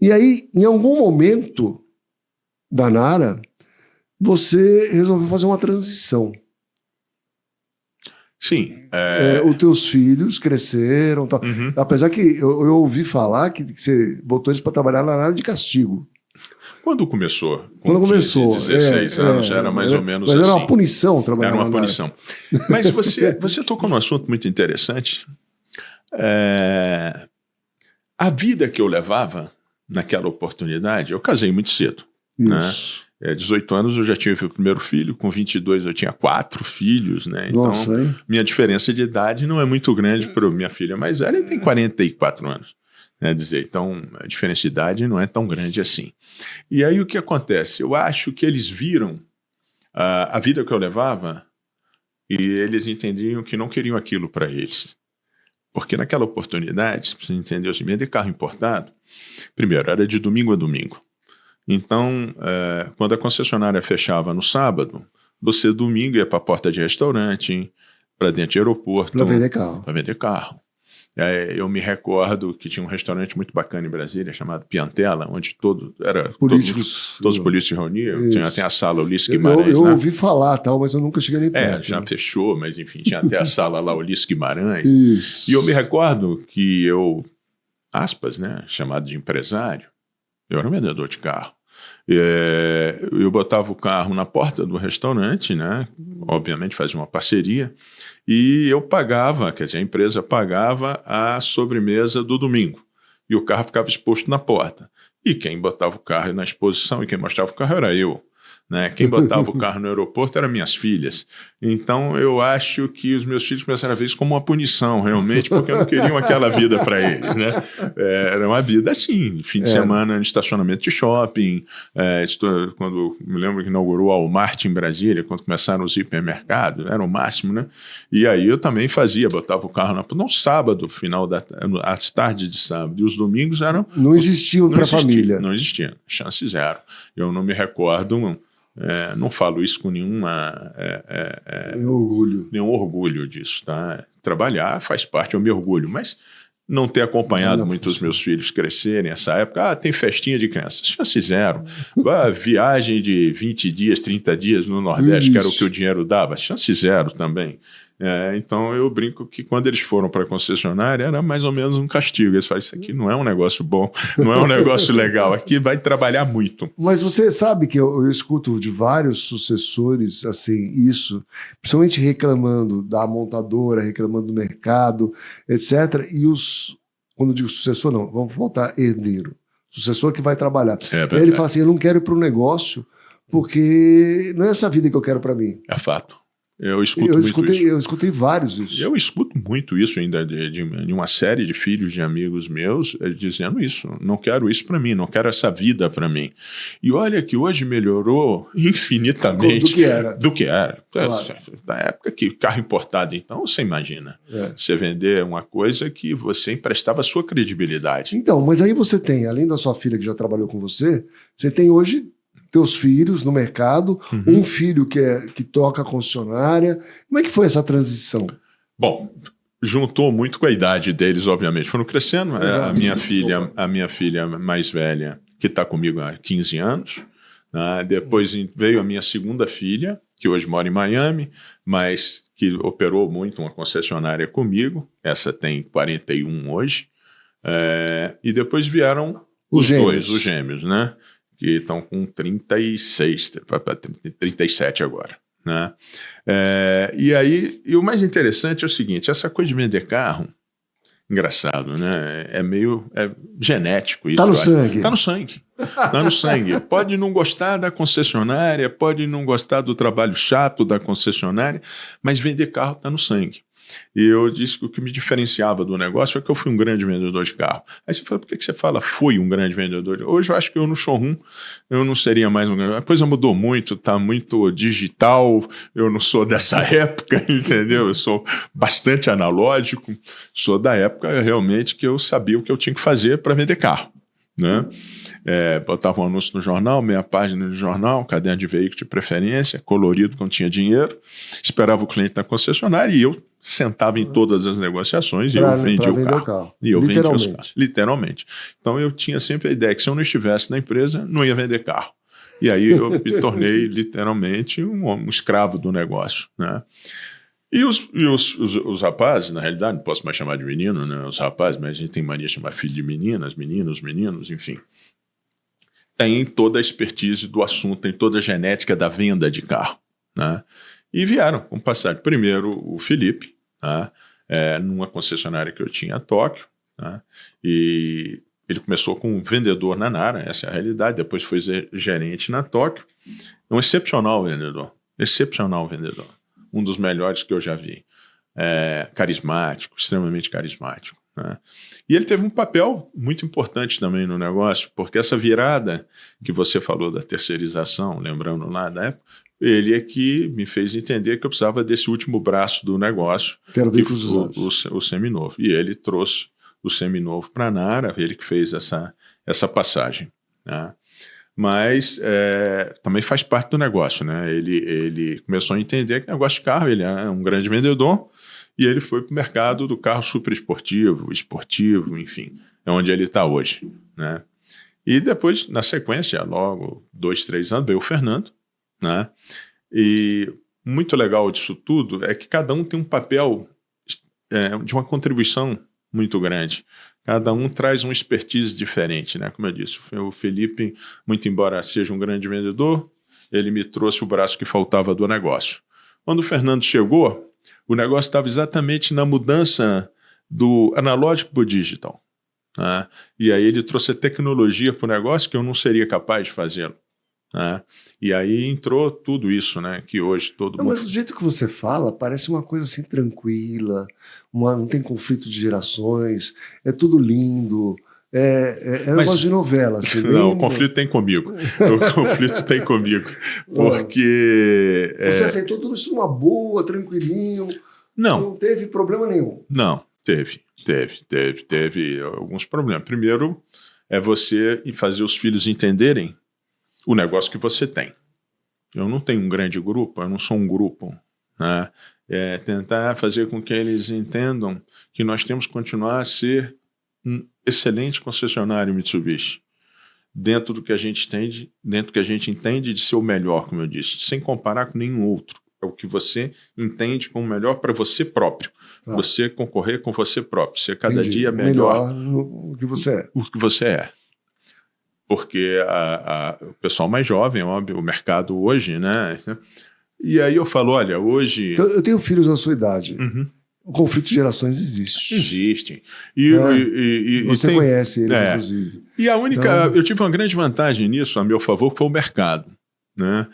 E aí, em algum momento da Nara, você resolveu fazer uma transição. Sim. Os teus filhos cresceram. Tal. Uhum. Apesar que eu ouvi falar que você botou eles para trabalhar na Nara de castigo. Quando começou? Quando começou. 16 anos, era mais ou menos assim. Mas era uma punição trabalhar. Era uma punição. Mas você tocou num assunto muito interessante. A vida que eu levava naquela oportunidade, eu casei muito cedo. Né? 18 anos eu já tive o primeiro filho, com 22 eu tinha 4 filhos. Né? Então, nossa, minha diferença de idade não é muito grande para minha filha mais velha, e tem 44 anos. Então, a diferença de idade não é tão grande assim. E aí o que acontece? Eu acho que eles viram a vida que eu levava e eles entendiam que não queriam aquilo para eles. Porque naquela oportunidade, você entendeu, assim, vender carro importado, primeiro, era de domingo a domingo. Então, quando a concessionária fechava no sábado, você domingo ia para a porta de restaurante, para dentro de aeroporto. Para vender carro. Para vender carro. Eu me recordo que tinha um restaurante muito bacana em Brasília, chamado Piantella, onde todos os políticos se reuniam. Tinha até a sala Ulisses Guimarães. Eu ouvi falar, mas eu nunca cheguei nem perto. Já fechou, mas enfim, tinha até a sala lá Ulisses Guimarães. Isso. E eu me recordo que eu, aspas, né, chamado de empresário, eu era um vendedor de carro. Eu botava o carro na porta do restaurante, né? Obviamente fazia uma parceria, e eu pagava, quer dizer, a empresa pagava a sobremesa do domingo, e o carro ficava exposto na porta. E quem botava o carro na exposição e quem mostrava o carro era eu. né? Quem botava o carro no aeroporto eram minhas filhas. Então, eu acho que os meus filhos começaram a ver isso como uma punição, realmente, porque não queriam aquela vida para eles, né? Era uma vida assim, fim de semana em estacionamento de shopping, quando me lembro que inaugurou o Walmart em Brasília, quando começaram os hipermercados, era o máximo, né? E aí eu também botava o carro no sábado, às tardes de sábado, e os domingos eram... Não existiam para a família. Não existia, chance zero. Eu não me recordo... não falo isso com nenhum orgulho disso, tá? Trabalhar faz parte, eu me orgulho, mas não ter acompanhado muito os meus filhos crescerem nessa época, tem festinha de crianças, chance zero. Viagem de 20 dias, 30 dias no Nordeste, que era o que o dinheiro dava, chance zero também. Então eu brinco que quando eles foram para a concessionária era mais ou menos um castigo. Eles falam, isso aqui não é um negócio bom, não é um negócio legal, aqui vai trabalhar muito. Mas você sabe que eu escuto de vários sucessores assim, isso, principalmente reclamando da montadora, reclamando do mercado, etc. E quando eu digo sucessor, não, vamos voltar herdeiro. Sucessor que vai trabalhar. Ele fala assim, eu não quero ir para o negócio porque não é essa vida que eu quero para mim. É fato. Eu escutei vários isso. Eu escuto muito isso ainda de uma série de filhos de amigos meus dizendo isso. Não quero isso para mim, não quero essa vida para mim. E olha que hoje melhorou infinitamente do que era. Claro. Da época que carro importado, então, você imagina. Você vender uma coisa que você emprestava a sua credibilidade. Então, mas aí você tem, além da sua filha que já trabalhou com você tem hoje... teus filhos no mercado, um filho que toca a concessionária. Como é que foi essa transição? Bom, juntou muito com a idade deles, obviamente. Foram crescendo. A minha filha mais velha, que está comigo há 15 anos. Né? Depois veio a minha segunda filha, que hoje mora em Miami, mas que operou muito uma concessionária comigo. Essa tem 41 hoje. E depois vieram os gêmeos, né? Que estão com 36, 37 agora. Né? E aí, o mais interessante é o seguinte, essa coisa de vender carro, engraçado, né? É meio genético isso. Tá no sangue. Tá no sangue. Tá no sangue. Pode não gostar da concessionária, pode não gostar do trabalho chato da concessionária, mas vender carro tá no sangue. E eu disse que o que me diferenciava do negócio é que eu fui um grande vendedor de carro. Aí você fala, por que você fala fui um grande vendedor? Hoje eu acho que eu no showroom eu não seria mais um grande... A coisa mudou muito, tá muito digital, eu não sou dessa época, entendeu? Eu sou bastante analógico, sou da época realmente que eu sabia o que eu tinha que fazer para vender carro, né? Botava um anúncio no jornal, meia página de jornal, caderno de veículo de preferência, colorido quando tinha dinheiro, esperava o cliente na concessionária e eu sentava em todas as negociações e eu vendia o carro. E eu vendia os carros, literalmente. Então eu tinha sempre a ideia que se eu não estivesse na empresa, não ia vender carro. E aí eu me tornei literalmente um escravo do negócio, né? E os rapazes, na realidade, não posso mais chamar de menino, né? Os rapazes, mas a gente tem mania de chamar filho de meninas, meninos, enfim. Tem toda a expertise do assunto, tem toda a genética da venda de carro, né? E vieram com passagem. Primeiro o Felipe, né? Numa concessionária que eu tinha em Tóquio, né? E ele começou como vendedor na Nara, essa é a realidade, depois foi gerente na Tóquio. É um excepcional vendedor, um dos melhores que eu já vi. Carismático, extremamente carismático, né? E ele teve um papel muito importante também no negócio, porque essa virada que você falou da terceirização, lembrando lá da época, ele é que me fez entender que eu precisava desse último braço do negócio, que era o seminovo. E ele trouxe o seminovo para a Nara, ele que fez essa passagem, né? Mas também faz parte do negócio, né? Ele começou a entender que negócio de carro, ele é um grande vendedor, e ele foi para o mercado do carro super esportivo, enfim, é onde ele está hoje, né? E depois, na sequência, logo 2, 3 anos, veio o Fernando, né? E muito legal disso tudo é que cada um tem um papel de uma contribuição muito grande. Cada um traz uma expertise diferente, né? Como eu disse, o Felipe, muito embora seja um grande vendedor, ele me trouxe o braço que faltava do negócio. Quando o Fernando chegou, o negócio estava exatamente na mudança do analógico para o digital, né? E aí ele trouxe a tecnologia para o negócio que eu não seria capaz de fazê-lo, né? E aí entrou tudo isso, né? Que hoje todo Não, mundo... mas do jeito que você fala, parece uma coisa assim tranquila, não tem conflito de gerações, é tudo lindo. É um Mas- negócio de novela, assim. Não, bem- o conflito tem comigo. O conflito tem comigo. Porque... Você aceitou tudo isso numa boa, tranquilinho, Não, não teve problema nenhum. não, teve alguns problemas. Primeiro é você fazer os filhos entenderem o negócio que você tem. Eu não tenho um grande grupo, eu não sou um grupo, né? É tentar fazer com que eles entendam que nós temos que continuar a ser um excelente concessionário Mitsubishi, dentro do que a gente entende, dentro do que a gente entende de ser o melhor, como eu disse, sem comparar com nenhum outro. É o que você entende como melhor para você próprio. Tá. Você concorrer com você próprio, ser cada Entendi. dia O melhor no que você é. o que você é. Porque o pessoal mais jovem, óbvio, o mercado hoje, né? E aí eu falo, olha, hoje... Eu tenho filhos da sua idade. Uhum. O conflito de gerações existe. Existem. Você tem... conhece eles, inclusive. E a única... Então... Eu tive uma grande vantagem nisso, a meu favor, foi o mercado, né?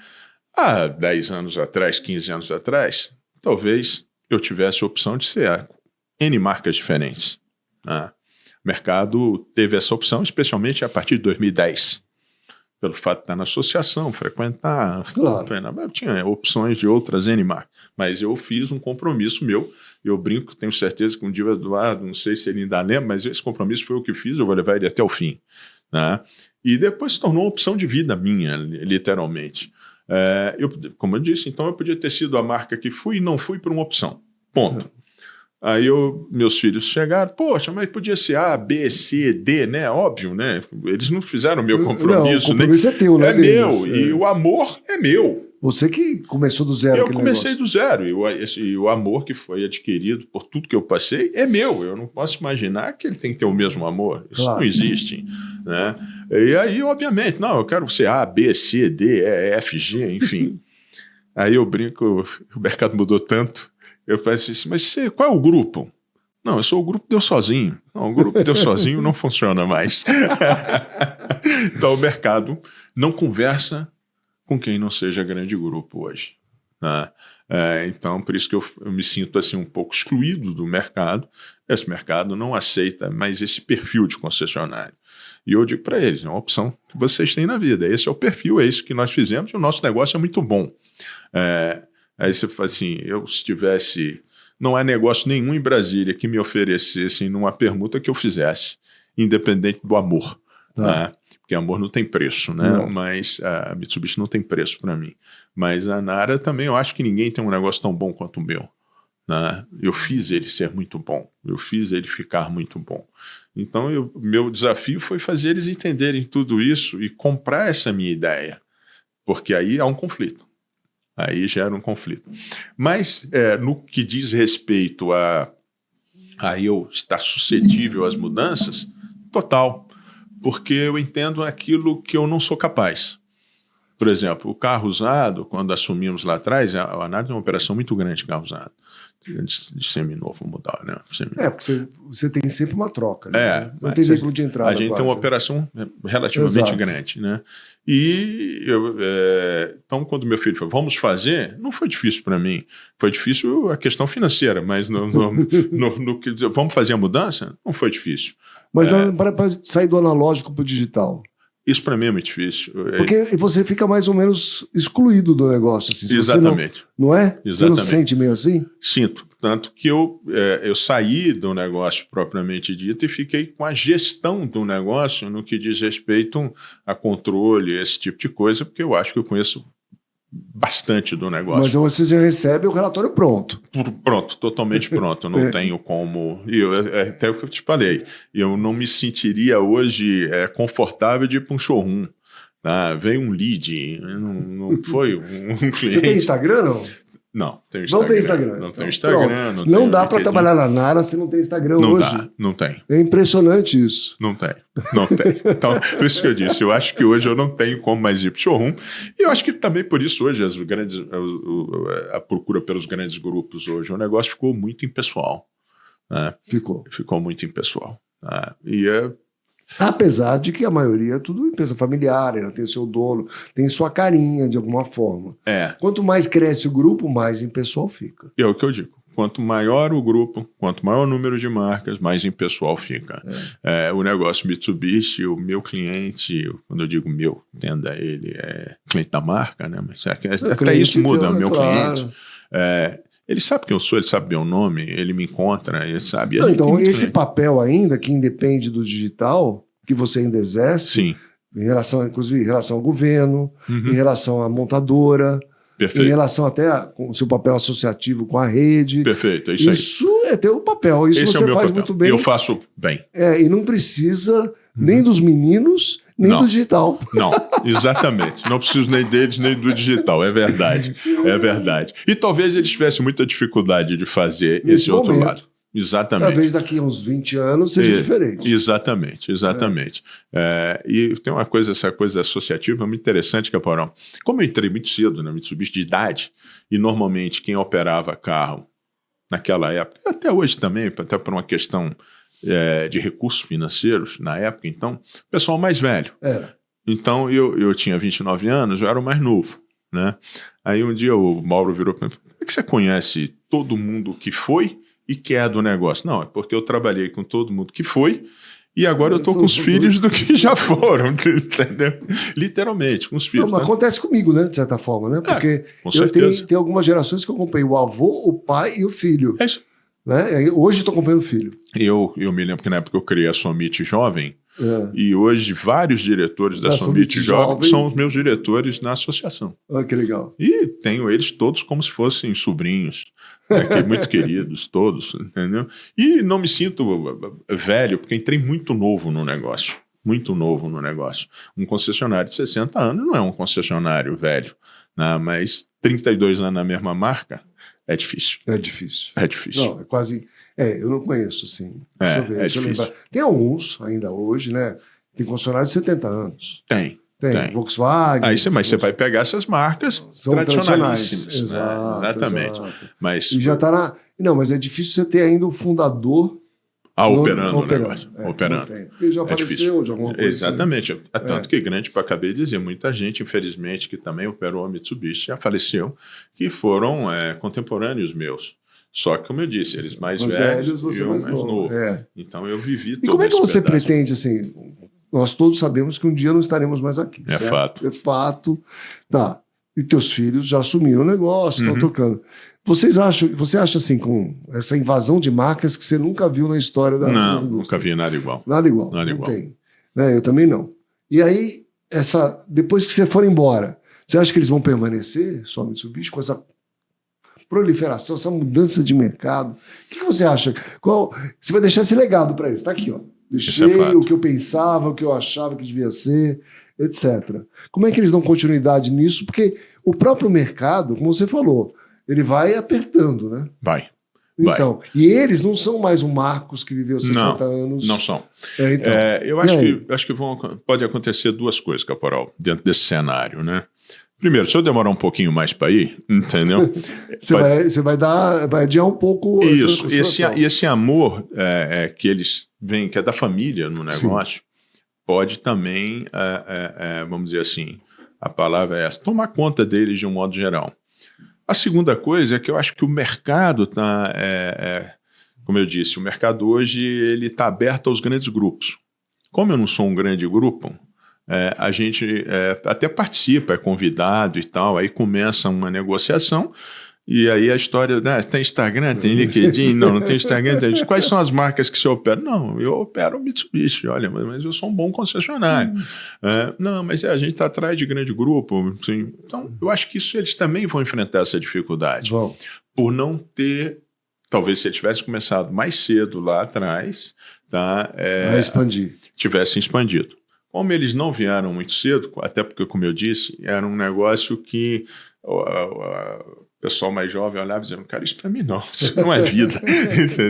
Há 10 anos atrás, 15 anos atrás, talvez eu tivesse a opção de ser N marcas diferentes, né? O mercado teve essa opção, especialmente a partir de 2010. Pelo fato de estar na associação, frequentar. Claro. Eu tinha opções de outras N marcas. Mas eu fiz um compromisso meu. Eu brinco, tenho certeza que um dia o Eduardo, não sei se ele ainda lembra, mas esse compromisso foi o que fiz, eu vou levar ele até o fim, né? E depois se tornou uma opção de vida minha, literalmente. Como eu disse, então eu podia ter sido a marca que fui e não fui por uma opção. Ponto. Aí meus filhos chegaram, poxa, mas podia ser A, B, C, D, né? Óbvio, né? Eles não fizeram o meu compromisso. Não, o compromisso é teu, né? É meu, e o amor é meu. Você que começou do zero. Eu comecei do zero, e o amor que foi adquirido por tudo que eu passei é meu. Eu não posso imaginar que ele tem que ter o mesmo amor. Isso não existe, né? E aí, obviamente, não, eu quero ser A, B, C, D, E, F, G, enfim. Aí eu brinco, o mercado mudou tanto. Eu falei assim, mas qual é o grupo? Não, eu sou o grupo Deus Sozinho. Não, o grupo Deus Sozinho não funciona mais. Então o mercado não conversa com quem não seja grande grupo hoje, né? Então por isso que eu me sinto assim um pouco excluído do mercado. Esse mercado não aceita mais esse perfil de concessionário. E eu digo para eles, é uma opção que vocês têm na vida. Esse é o perfil, é isso que nós fizemos e o nosso negócio é muito bom. Aí você fala assim, se tivesse... Não há negócio nenhum em Brasília que me oferecessem numa permuta que eu fizesse, independente do amor. Né? Porque amor não tem preço, né? Não. Mas a Mitsubishi não tem preço para mim. Mas a Nara também, eu acho que ninguém tem um negócio tão bom quanto o meu. Né? Eu fiz ele ser muito bom. Eu fiz ele ficar muito bom. Então, meu desafio foi fazer eles entenderem tudo isso e comprar essa minha ideia. Porque aí há um conflito. Aí gera um conflito. Mas no que diz respeito a eu estar suscetível às mudanças, total. Porque eu entendo aquilo que eu não sou capaz. Por exemplo, o carro usado, quando assumimos lá atrás, a ANAR tem uma operação muito grande de carro usado. De seminovo mudar, né? Porque você tem sempre uma troca, né? Não tem a veículo de entrada. A gente tem uma operação relativamente grande, né? E então, quando meu filho falou, vamos fazer, não foi difícil para mim. Foi difícil a questão financeira, mas no que dizer, vamos fazer a mudança, não foi difícil. Mas para sair do analógico para o digital. Isso para mim é muito difícil. Porque você fica mais ou menos excluído do negócio. Assim, exatamente. Não é? Exatamente. Você não se sente meio assim? Sinto. Tanto que eu saí do negócio propriamente dito e fiquei com a gestão do negócio no que diz respeito a controle, esse tipo de coisa, porque eu acho que eu conheço bastante do negócio. Mas você já recebe o relatório pronto. Pronto, totalmente pronto. Não tenho como... até o que eu te falei, eu não me sentiria hoje confortável de ir para um showroom. Tá? Veio um lead, não foi um cliente. Você tem Instagram, não? Não, tenho Instagram. Não tem Instagram. Não tenho Instagram. Não dá para trabalhar na Nara se não tem Instagram hoje. Não tem. É impressionante isso. Não tem. Então, por isso que eu disse, eu acho que hoje eu não tenho como mais ir para o showroom. E eu acho que também por isso hoje a procura pelos grandes grupos hoje, o negócio ficou muito impessoal. Né? Ficou muito impessoal. Né? Apesar de que a maioria é tudo empresa familiar, ela tem o seu dono, tem sua carinha de alguma forma. Quanto mais cresce o grupo, mais impessoal fica. É o que eu digo. Quanto maior o grupo, quanto maior o número de marcas, mais impessoal fica. O negócio Mitsubishi, o meu cliente, quando eu digo meu, entenda, ele é cliente da marca, né? Mas até isso muda, o meu cliente. Ele sabe quem eu sou, ele sabe meu nome, ele me encontra, ele sabe. Não, então, esse papel ainda, que independe do digital, que você ainda exerce, sim, em relação, inclusive, em relação ao governo, em relação à montadora, perfeito, em relação até com o seu papel associativo com a rede. Perfeito, é isso aí. Isso é teu papel, isso esse você é o meu faz papel. muito bem. Eu faço bem. E não precisa nem dos meninos, nem do digital. Não, exatamente. Não preciso nem deles, nem do digital. É verdade. É verdade. E talvez eles tivessem muita dificuldade de fazer esse outro lado. Exatamente. Talvez daqui a uns 20 anos seja diferente. Exatamente. E tem uma coisa, essa coisa associativa muito interessante, Caporão. Como eu entrei muito cedo na Mitsubishi de idade, e normalmente quem operava carro naquela época, até hoje também, até por uma questão de recursos financeiros, na época, então, o pessoal mais velho. Então, eu tinha 29 anos, eu era o mais novo, né? Aí um dia o Mauro virou para mim, como é que você conhece todo mundo que foi e que é do negócio? Não, é porque eu trabalhei com todo mundo que foi e agora eu estou com os filhos do que já foram, entendeu? Literalmente, com os filhos. Não, mas acontece comigo, né, de certa forma, né? Porque com certeza. Tem algumas gerações que eu acompanhei o avô, o pai e o filho. É isso. Né? Hoje estou acompanhando o filho. Eu me lembro que na época eu criei a Somit Jovem, e hoje vários diretores da Somit Jovem são os meus diretores na associação. Que legal. E tenho eles todos como se fossem sobrinhos, muito queridos, todos, entendeu? E não me sinto velho, porque entrei muito novo no negócio. Muito novo no negócio. Um concessionário de 60 anos não é um concessionário velho, né? Mas 32 anos na mesma marca é difícil. É difícil. É difícil. Não, é quase... eu não conheço, assim. Deixa eu ver, deixa eu lembrar. Tem alguns ainda hoje, né? Tem concessionário de 70 anos. Tem. Volkswagen. Mas você vai pegar essas marcas tradicionalíssimas. Exatamente. Exato. Mas e já está na... Não, mas é difícil você ter ainda o fundador... operando o negócio. Operando. Ele já faleceu de alguma coisa. Exatamente. Assim. Tanto que grande, para acabei de dizer, muita gente, infelizmente, que também operou a Mitsubishi, já faleceu, que foram contemporâneos meus. Só que, como eu disse, eles mais velhos e eu mais novo. Então eu vivi todo esse E como é que você pedaço. pretende, assim... Nós todos sabemos que um dia não estaremos mais aqui. É certo? fato. É fato. Tá. E teus filhos já assumiram o negócio, estão tocando. Você acha assim, com essa invasão de marcas que você nunca viu na história da Não, indústria? nunca vi nada igual. Nada igual. Nada não igual. Tem. Eu também não. E aí, depois que você for embora, você acha que eles vão permanecer, só Mitsubishi, com essa proliferação, essa mudança de mercado? O que você acha? Você vai deixar esse legado para eles? Está aqui, ó. Deixei o que eu pensava, o que eu achava que devia ser, etc. Como é que eles dão continuidade nisso? Porque o próprio mercado, como você falou, ele vai apertando, né? Vai. Então, e eles não são mais um Marcos que viveu 60 anos. Não são. Então, eu acho que pode acontecer duas coisas, Caporal, dentro desse cenário, né? Primeiro, se eu demorar um pouquinho mais para ir, entendeu? Você vai adiar um pouco. Isso. Esse amor que eles veem, que é da família no negócio, pode também, vamos dizer assim, a palavra é essa, tomar conta deles de um modo geral. A segunda coisa é que eu acho que o mercado está, como eu disse, o mercado hoje ele está aberto aos grandes grupos. Como eu não sou um grande grupo, a gente até participa, é convidado e tal, aí começa uma negociação e aí a história, tem Instagram, tem LinkedIn? Não tem Instagram. Quais são as marcas que você opera? Não, eu opero Mitsubishi, olha, mas eu sou um bom concessionário. Não, mas a gente está atrás de grande grupo. Assim. Então, eu acho que isso eles também vão enfrentar essa dificuldade. Bom. Por não ter, talvez se ele tivesse começado mais cedo lá atrás, tivessem expandido. Como eles não vieram muito cedo, até porque, como eu disse, era um negócio que o pessoal mais jovem olhava e dizia, cara, isso para mim não, isso não é vida.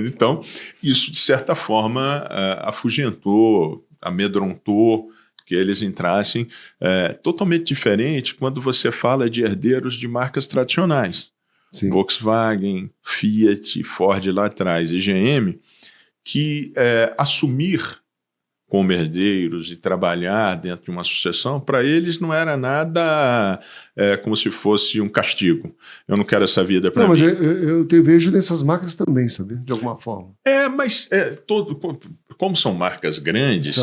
Então, isso de certa forma afugentou, amedrontou que eles entrassem totalmente diferente quando você fala de herdeiros de marcas tradicionais. Sim. Volkswagen, Fiat, Ford lá atrás e GM, que assumir como herdeiros e trabalhar dentro de uma sucessão, para eles não era nada como se fosse um castigo. Eu não quero essa vida para mim. Mas eu te vejo nessas marcas também, sabe? De alguma forma. Mas como são marcas grandes,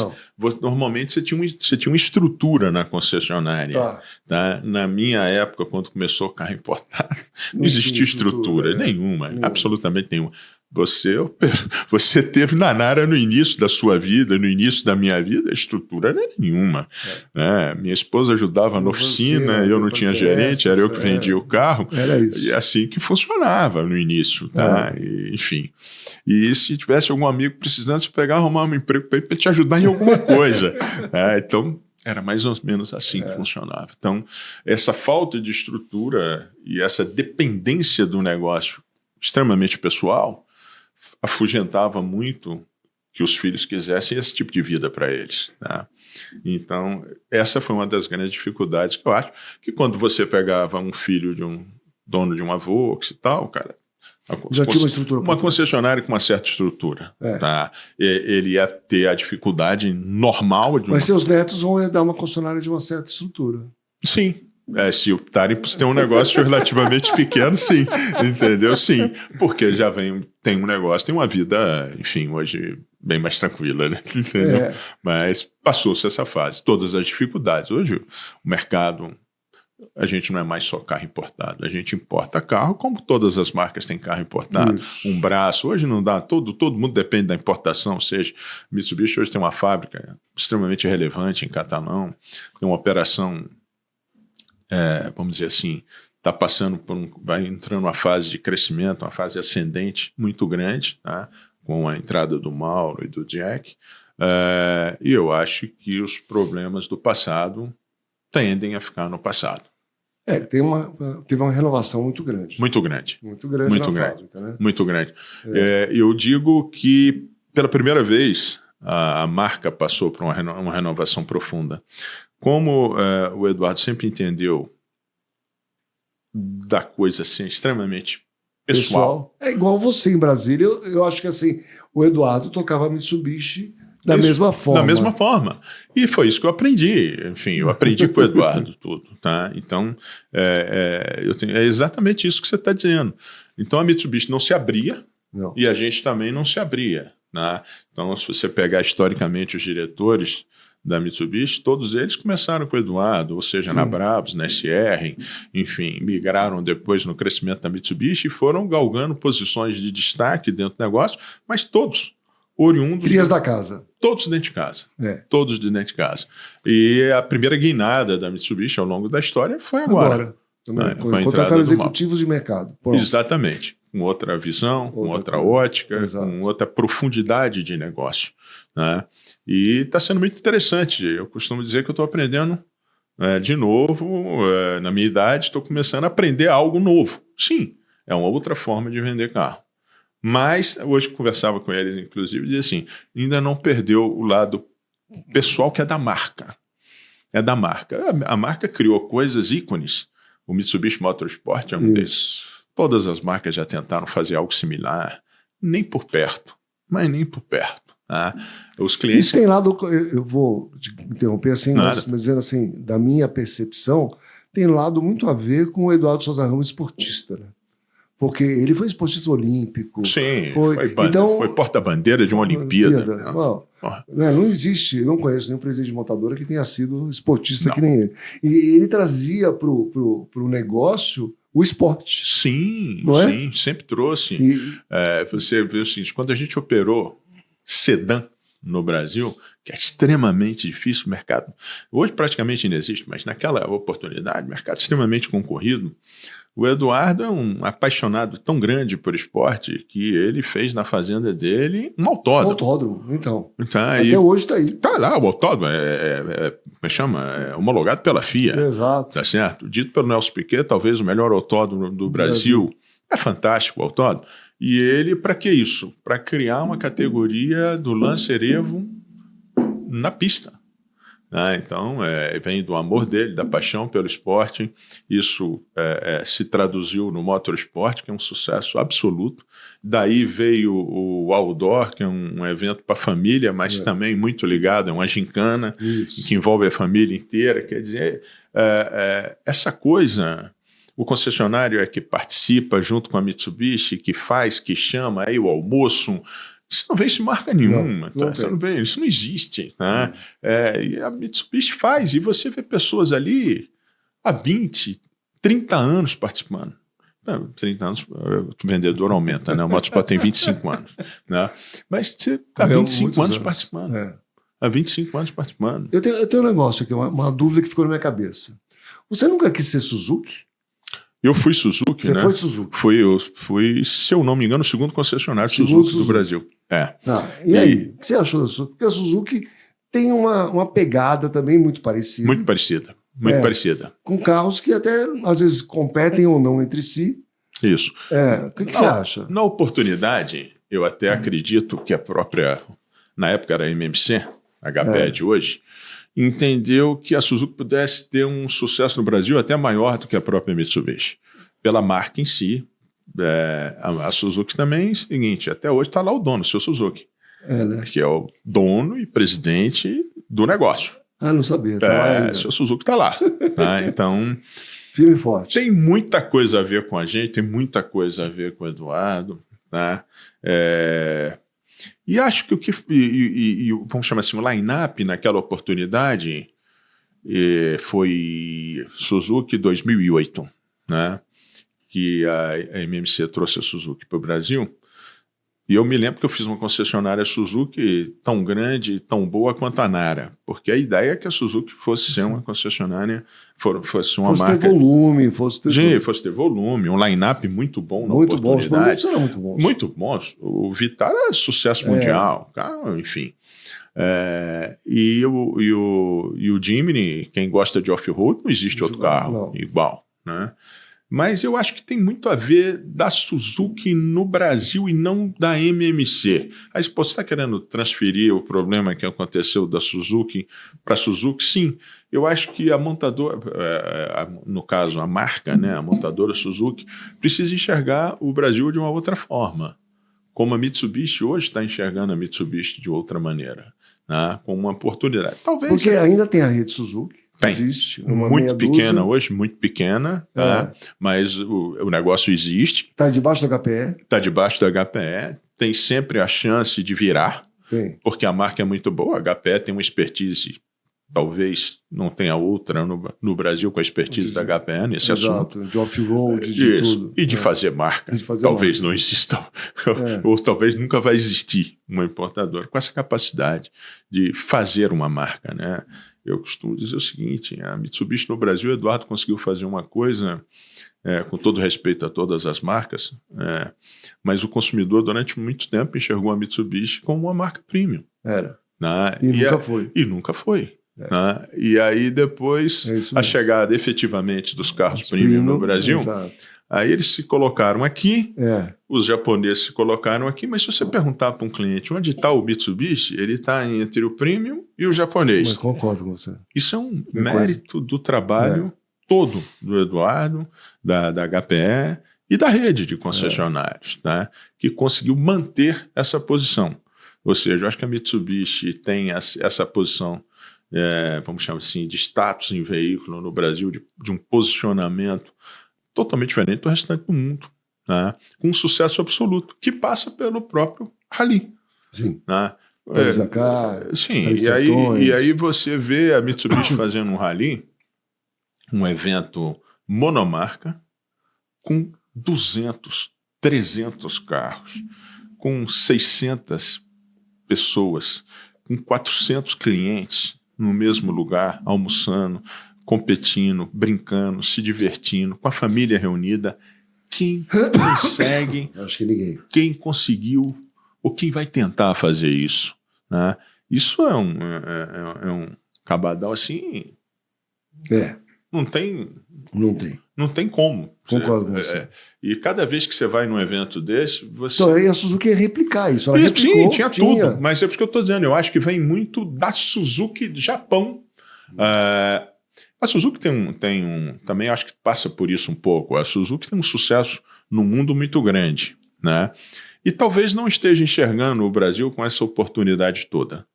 normalmente você tinha uma estrutura na concessionária. Tá? Na minha época, quando começou o carro importado, não existia estrutura nenhuma, absolutamente nenhuma. Você teve na Nara no início da sua vida, no início da minha vida, a estrutura não era nenhuma. Minha esposa ajudava na oficina, eu não tinha gerente, era eu que vendia o carro. Era isso. E assim que funcionava no início, tá? Enfim. E se tivesse algum amigo precisando, você pegar, arrumar um emprego para ele te ajudar em alguma coisa. Então, era mais ou menos assim que funcionava. Então, essa falta de estrutura e essa dependência do negócio extremamente pessoal afugentava muito que os filhos quisessem esse tipo de vida para eles. Tá? Então, essa foi uma das grandes dificuldades que eu acho, que quando você pegava um filho de um dono de uma Volks e tal, cara, já tinha uma estrutura. Uma concessionária com uma certa estrutura. Tá? Ele ia ter a dificuldade normal de Mas seus netos vão herdar uma concessionária de uma certa estrutura. Sim. Se optarem por ter um negócio relativamente pequeno, sim, entendeu? Sim, porque já tem um negócio, tem uma vida, enfim, hoje bem mais tranquila, né? Entendeu? Mas passou-se essa fase, todas as dificuldades. Hoje o mercado, a gente não é mais só carro importado, a gente importa carro, como todas as marcas têm carro importado. Isso. Um braço, hoje não dá, todo mundo depende da importação, ou seja, Mitsubishi hoje tem uma fábrica extremamente relevante em Catalão, tem uma operação... vamos dizer assim, está passando vai entrando numa fase de crescimento, uma fase ascendente muito grande, tá? Com a entrada do Mauro e do Jack, e eu acho que os problemas do passado tendem a ficar no passado. Teve uma renovação muito grande. Muito grande. Muito grande na fábrica, né? Muito grande. Eu digo que, pela primeira vez, a marca passou por uma renovação profunda. Como o Eduardo sempre entendeu da coisa assim, extremamente pessoal. É igual você em Brasília. Eu acho que assim, o Eduardo tocava Mitsubishi da mesma forma. Da mesma forma. E foi isso que eu aprendi. Enfim, eu aprendi com o Eduardo tudo. Tá? Então, é exatamente isso que você está dizendo. Então, a Mitsubishi não se abria e a gente também não se abria. Né? Então, se você pegar historicamente os diretores da Mitsubishi, todos eles começaram com o Eduardo, ou seja, na Brabus, na SR, enfim, migraram depois no crescimento da Mitsubishi e foram galgando posições de destaque dentro do negócio, mas todos oriundos... Crias da casa. Todos dentro de casa. Todos de dentro de casa. E a primeira guinada da Mitsubishi ao longo da história foi agora. Contrataram executivos de mercado. Pronto. Exatamente. Com outra visão, com outra ótica, com outra profundidade de negócio. Né? E está sendo muito interessante. Eu costumo dizer que eu estou aprendendo de novo, na minha idade, estou começando a aprender algo novo. Sim, é uma outra forma de vender carro. Mas, hoje eu conversava com eles, inclusive, e dizia assim, ainda não perdeu o lado pessoal que é da marca. É da marca. A marca criou coisas ícones. O Mitsubishi Motorsport é um desses. Todas as marcas já tentaram fazer algo similar. Nem por perto, mas nem por perto. Tá? Os clientes... Isso tem lado, eu vou te interromper assim, mas dizendo assim, da minha percepção, tem lado muito a ver com o Eduardo Souza Ramos, esportista, né? Porque ele foi esportista olímpico. Sim, foi porta-bandeira de uma Olimpíada. Não existe, eu não conheço nenhum presidente de montadora que tenha sido esportista que nem ele. E ele trazia pro negócio o esporte. Sim, sim, sempre trouxe. Você vê o seguinte, quando a gente operou sedã no Brasil, que é extremamente difícil, o mercado hoje praticamente não existe, mas naquela oportunidade, mercado extremamente concorrido, o Eduardo é um apaixonado tão grande por esporte que ele fez na fazenda dele um autódromo. Autódromo, então. Até hoje está aí. Está lá, o autódromo como chama? É homologado pela FIA. Exato. Tá certo? Dito pelo Nelson Piquet, talvez o melhor autódromo do Brasil. É fantástico o autódromo. E ele, para que isso? Para criar uma categoria do Lancer Evo na pista. né? Então, vem do amor dele, da paixão pelo esporte. Isso se traduziu no motorsport, que é um sucesso absoluto. Daí veio o outdoor, que é um evento para a família, mas também muito ligado, é uma gincana que envolve a família inteira. Quer dizer, essa coisa, o concessionário é que participa junto com a Mitsubishi, que faz, que chama, aí o almoço. Isso não vê isso em marca nenhuma, isso não existe. Né? E a Mitsubishi faz, e você vê pessoas ali há 20, 30 anos participando. 30 anos, o vendedor aumenta, né? O motorsport tem 25 anos. Né? Mas você está há 25 anos participando. Há 25 anos participando. Eu tenho um negócio aqui, uma dúvida que ficou na minha cabeça. Você nunca quis ser Suzuki? Eu fui Suzuki, né? Você foi Suzuki? Fui, se eu não me engano, o segundo concessionário Suzuki do Brasil. E aí, o que você achou da Suzuki? Porque a Suzuki tem uma pegada também muito parecida. Muito parecida. Muito parecida. Com carros que até, às vezes, competem ou não entre si. Isso. O que você acha? Na oportunidade, eu até acredito que a própria, na época era a MMC, a HPE de hoje, entendeu que a Suzuki pudesse ter um sucesso no Brasil até maior do que a própria Mitsubishi. Pela marca em si. A Suzuki também é o seguinte, até hoje está lá o dono, o seu Suzuki. Né? Que é o dono e presidente do negócio. Não sabia. O seu Suzuki está lá. Né? Então, firme e forte. Tem muita coisa a ver com a gente, tem muita coisa a ver com o Eduardo. Né? E acho que vamos chamar assim, o line-up naquela oportunidade foi Suzuki 2008, né? Que a MMC trouxe a Suzuki para o Brasil. E eu me lembro que eu fiz uma concessionária Suzuki tão grande e tão boa quanto a Nara, porque a ideia é que a Suzuki fosse ser uma concessionária, fosse uma marca... Ter volume, fosse ter volume, um line-up muito bom na oportunidade. Os produtos eram muito bons. Muito bons. O Vitara é sucesso mundial, enfim. E o Jimny, quem gosta de off-road, não existe outro carro igual, né? Mas eu acho que tem muito a ver da Suzuki no Brasil e não da MMC. Aí você está querendo transferir o problema que aconteceu da Suzuki para a Suzuki? Sim, eu acho que a montadora, no caso a marca, né, a montadora Suzuki, precisa enxergar o Brasil de uma outra forma. Como a Mitsubishi hoje está enxergando a Mitsubishi de outra maneira, né, com uma oportunidade. Talvez. Porque ainda tem a rede Suzuki. Tem. Existe. Muito pequena hoje, muito pequena, tá? Mas o negócio existe. Está debaixo da HPE? Está debaixo da HPE. Tem sempre a chance de virar, porque a marca é muito boa. A HPE tem uma expertise, talvez não tenha outra no Brasil com a expertise da HPE nesse assunto. De off-road, de tudo. E de fazer marca. Talvez não exista, ou talvez nunca vai existir uma importadora com essa capacidade de fazer uma marca, né? Eu costumo dizer o seguinte, a Mitsubishi no Brasil, o Eduardo conseguiu fazer uma coisa, com todo respeito a todas as marcas, mas o consumidor durante muito tempo enxergou a Mitsubishi como uma marca premium. Né? E nunca foi. Né? E aí depois, a chegada efetivamente dos carros premium no Brasil, aí eles se colocaram aqui, os japoneses se colocaram aqui, mas se você perguntar para um cliente onde está o Mitsubishi, ele está entre o premium e o japonês. Mas concordo com você. Isso é um mérito do trabalho todo do Eduardo, da HPE e da rede de concessionários, né, que conseguiu manter essa posição. Ou seja, eu acho que a Mitsubishi tem essa posição, vamos chamar assim, de status em veículo no Brasil, de um posicionamento totalmente diferente do restante do mundo, né? Com um sucesso absoluto, que passa pelo próprio rally. Sim. Né? Sim, e aí você vê a Mitsubishi fazendo um rally, um evento monomarca, com 200, 300 carros, com 600 pessoas, com 400 clientes no mesmo lugar, almoçando, competindo, brincando, se divertindo, com a família reunida. Quem consegue, acho que ninguém. Quem conseguiu, ou quem vai tentar fazer isso, né? Isso é um cabadal assim. Não tem como. Concordo com você. E cada vez que você vai num evento desse, você... Então, aí a Suzuki ia replicar isso. Sim, tinha tudo. Mas é por isso que eu estou dizendo. Eu acho que vem muito da Suzuki Japão A Suzuki também acho que passa por isso um pouco. A Suzuki tem um sucesso no mundo muito grande, né? E talvez não esteja enxergando o Brasil com essa oportunidade toda,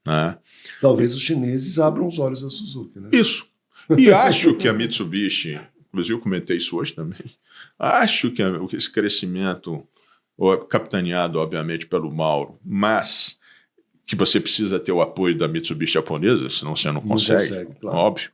né? Talvez os chineses abram os olhos da Suzuki, né? Isso. E acho que a Mitsubishi, inclusive eu comentei isso hoje também, acho que esse crescimento, capitaneado obviamente pelo Mauro, mas que você precisa ter o apoio da Mitsubishi japonesa, senão você não consegue, claro. Óbvio.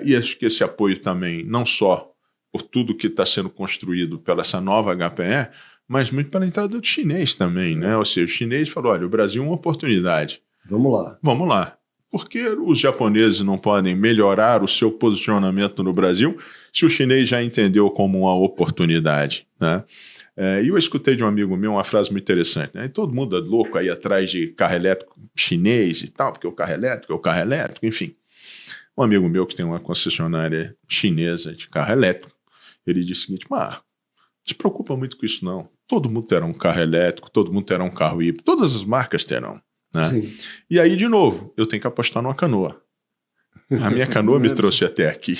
E acho que esse apoio também, não só por tudo que está sendo construído pela essa nova HPE, mas muito pela entrada do chinês também, né? Ou seja, o chinês falou, olha, o Brasil é uma oportunidade. Vamos lá. Por que os japoneses não podem melhorar o seu posicionamento no Brasil se o chinês já entendeu como uma oportunidade, né? E eu escutei de um amigo meu uma frase muito interessante, né? Todo mundo é louco aí atrás de carro elétrico chinês e tal, porque o carro elétrico, enfim. Um amigo meu que tem uma concessionária chinesa de carro elétrico, ele disse o seguinte, não se preocupa muito com isso não. Todo mundo terá um carro elétrico, todo mundo terá um carro híbrido, todas as marcas terão. Né? Sim. E aí, de novo, eu tenho que apostar numa canoa. A minha canoa me trouxe até aqui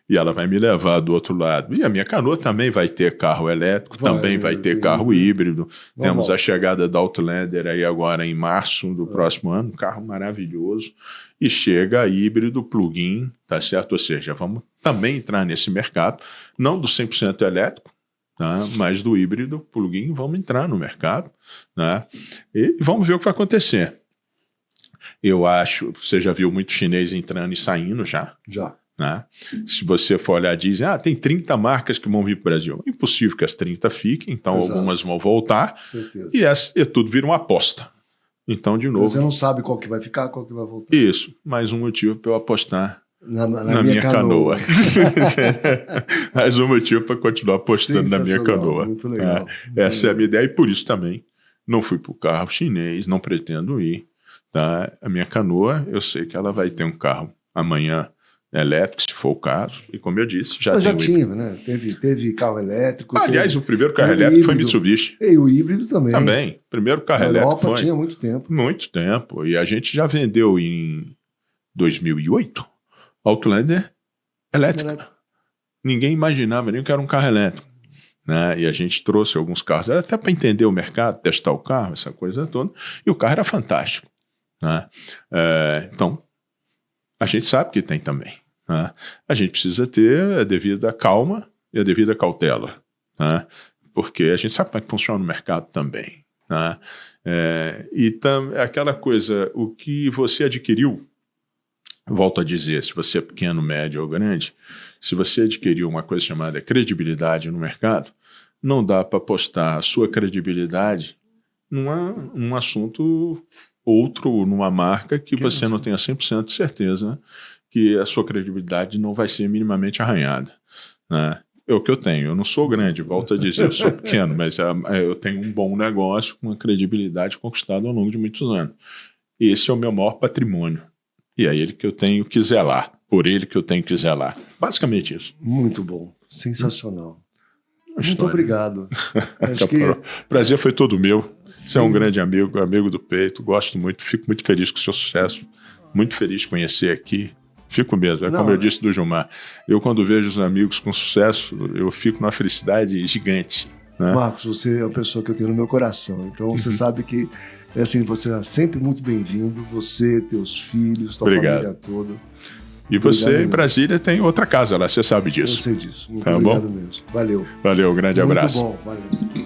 e ela vai me levar do outro lado. E a minha canoa também vai ter carro elétrico, também vai ter carro híbrido. Temos a chegada da Outlander aí agora em março do próximo ano, um carro maravilhoso. E chega híbrido, plug-in, tá certo? Ou seja, vamos também entrar nesse mercado, não do 100% elétrico, tá? Mas do híbrido, plug-in, vamos entrar no mercado, né? E vamos ver o que vai acontecer. Eu acho, você já viu muito chinês entrando e saindo já. Já. Né? Se você for olhar, dizem, tem 30 marcas que vão vir para o Brasil. É impossível que as 30 fiquem, então algumas vão voltar. Certeza. E tudo vira uma aposta. Então, de novo... Você não sabe qual que vai ficar, qual que vai voltar. Isso, mais um motivo para eu apostar na minha canoa. Mais um motivo para continuar apostando na minha canoa. Muito legal. Essa é a minha ideia e por isso também não fui para o carro chinês, não pretendo ir. Tá? A minha canoa, eu sei que ela vai ter um carro amanhã elétrico, se for o caso, e como eu disse, já tinha, né? Teve carro elétrico. Aliás, o primeiro carro elétrico foi Mitsubishi. E o híbrido também. Também. Primeiro carro elétrico foi. Tinha muito tempo. Muito tempo. E a gente já vendeu em 2008 Outlander elétrica. Ninguém imaginava nem que era um carro elétrico. Né? E a gente trouxe alguns carros, até para entender o mercado, testar o carro, essa coisa toda. E o carro era fantástico. Né? Então, a gente sabe que tem também. Né? A gente precisa ter a devida calma e a devida cautela. Né? Porque a gente sabe como é que funciona o mercado também. Né? Aquela coisa, o que você adquiriu, volto a dizer, se você é pequeno, médio ou grande, se você adquiriu uma coisa chamada credibilidade no mercado, não dá para apostar a sua credibilidade num assunto outro, numa marca que você não tenha 100% de certeza que a sua credibilidade não vai ser minimamente arranhada. Né? É o que eu tenho. Eu não sou grande, volto a dizer, eu sou pequeno, mas eu tenho um bom negócio com uma credibilidade conquistada ao longo de muitos anos. Esse é o meu maior patrimônio. E é ele que eu tenho que zelar. Por ele que eu tenho que zelar. Basicamente isso. Muito bom. Sensacional. Muito obrigado. Acho que... O prazer foi todo meu. Você é um grande amigo do peito. Gosto muito. Fico muito feliz com o seu sucesso. Muito feliz de conhecer aqui. Fico mesmo. Como eu disse do Gilmar. Eu, quando vejo os amigos com sucesso, eu fico numa felicidade gigante. Né? Marcos, você é a pessoa que eu tenho no meu coração. Então, você sabe que você é sempre muito bem-vindo. Você, teus filhos, tua família toda. E você, em Brasília, tem outra casa lá. Você sabe disso. Eu sei disso. Muito obrigado mesmo. Valeu. Valeu, grande abraço. Muito bom. Valeu.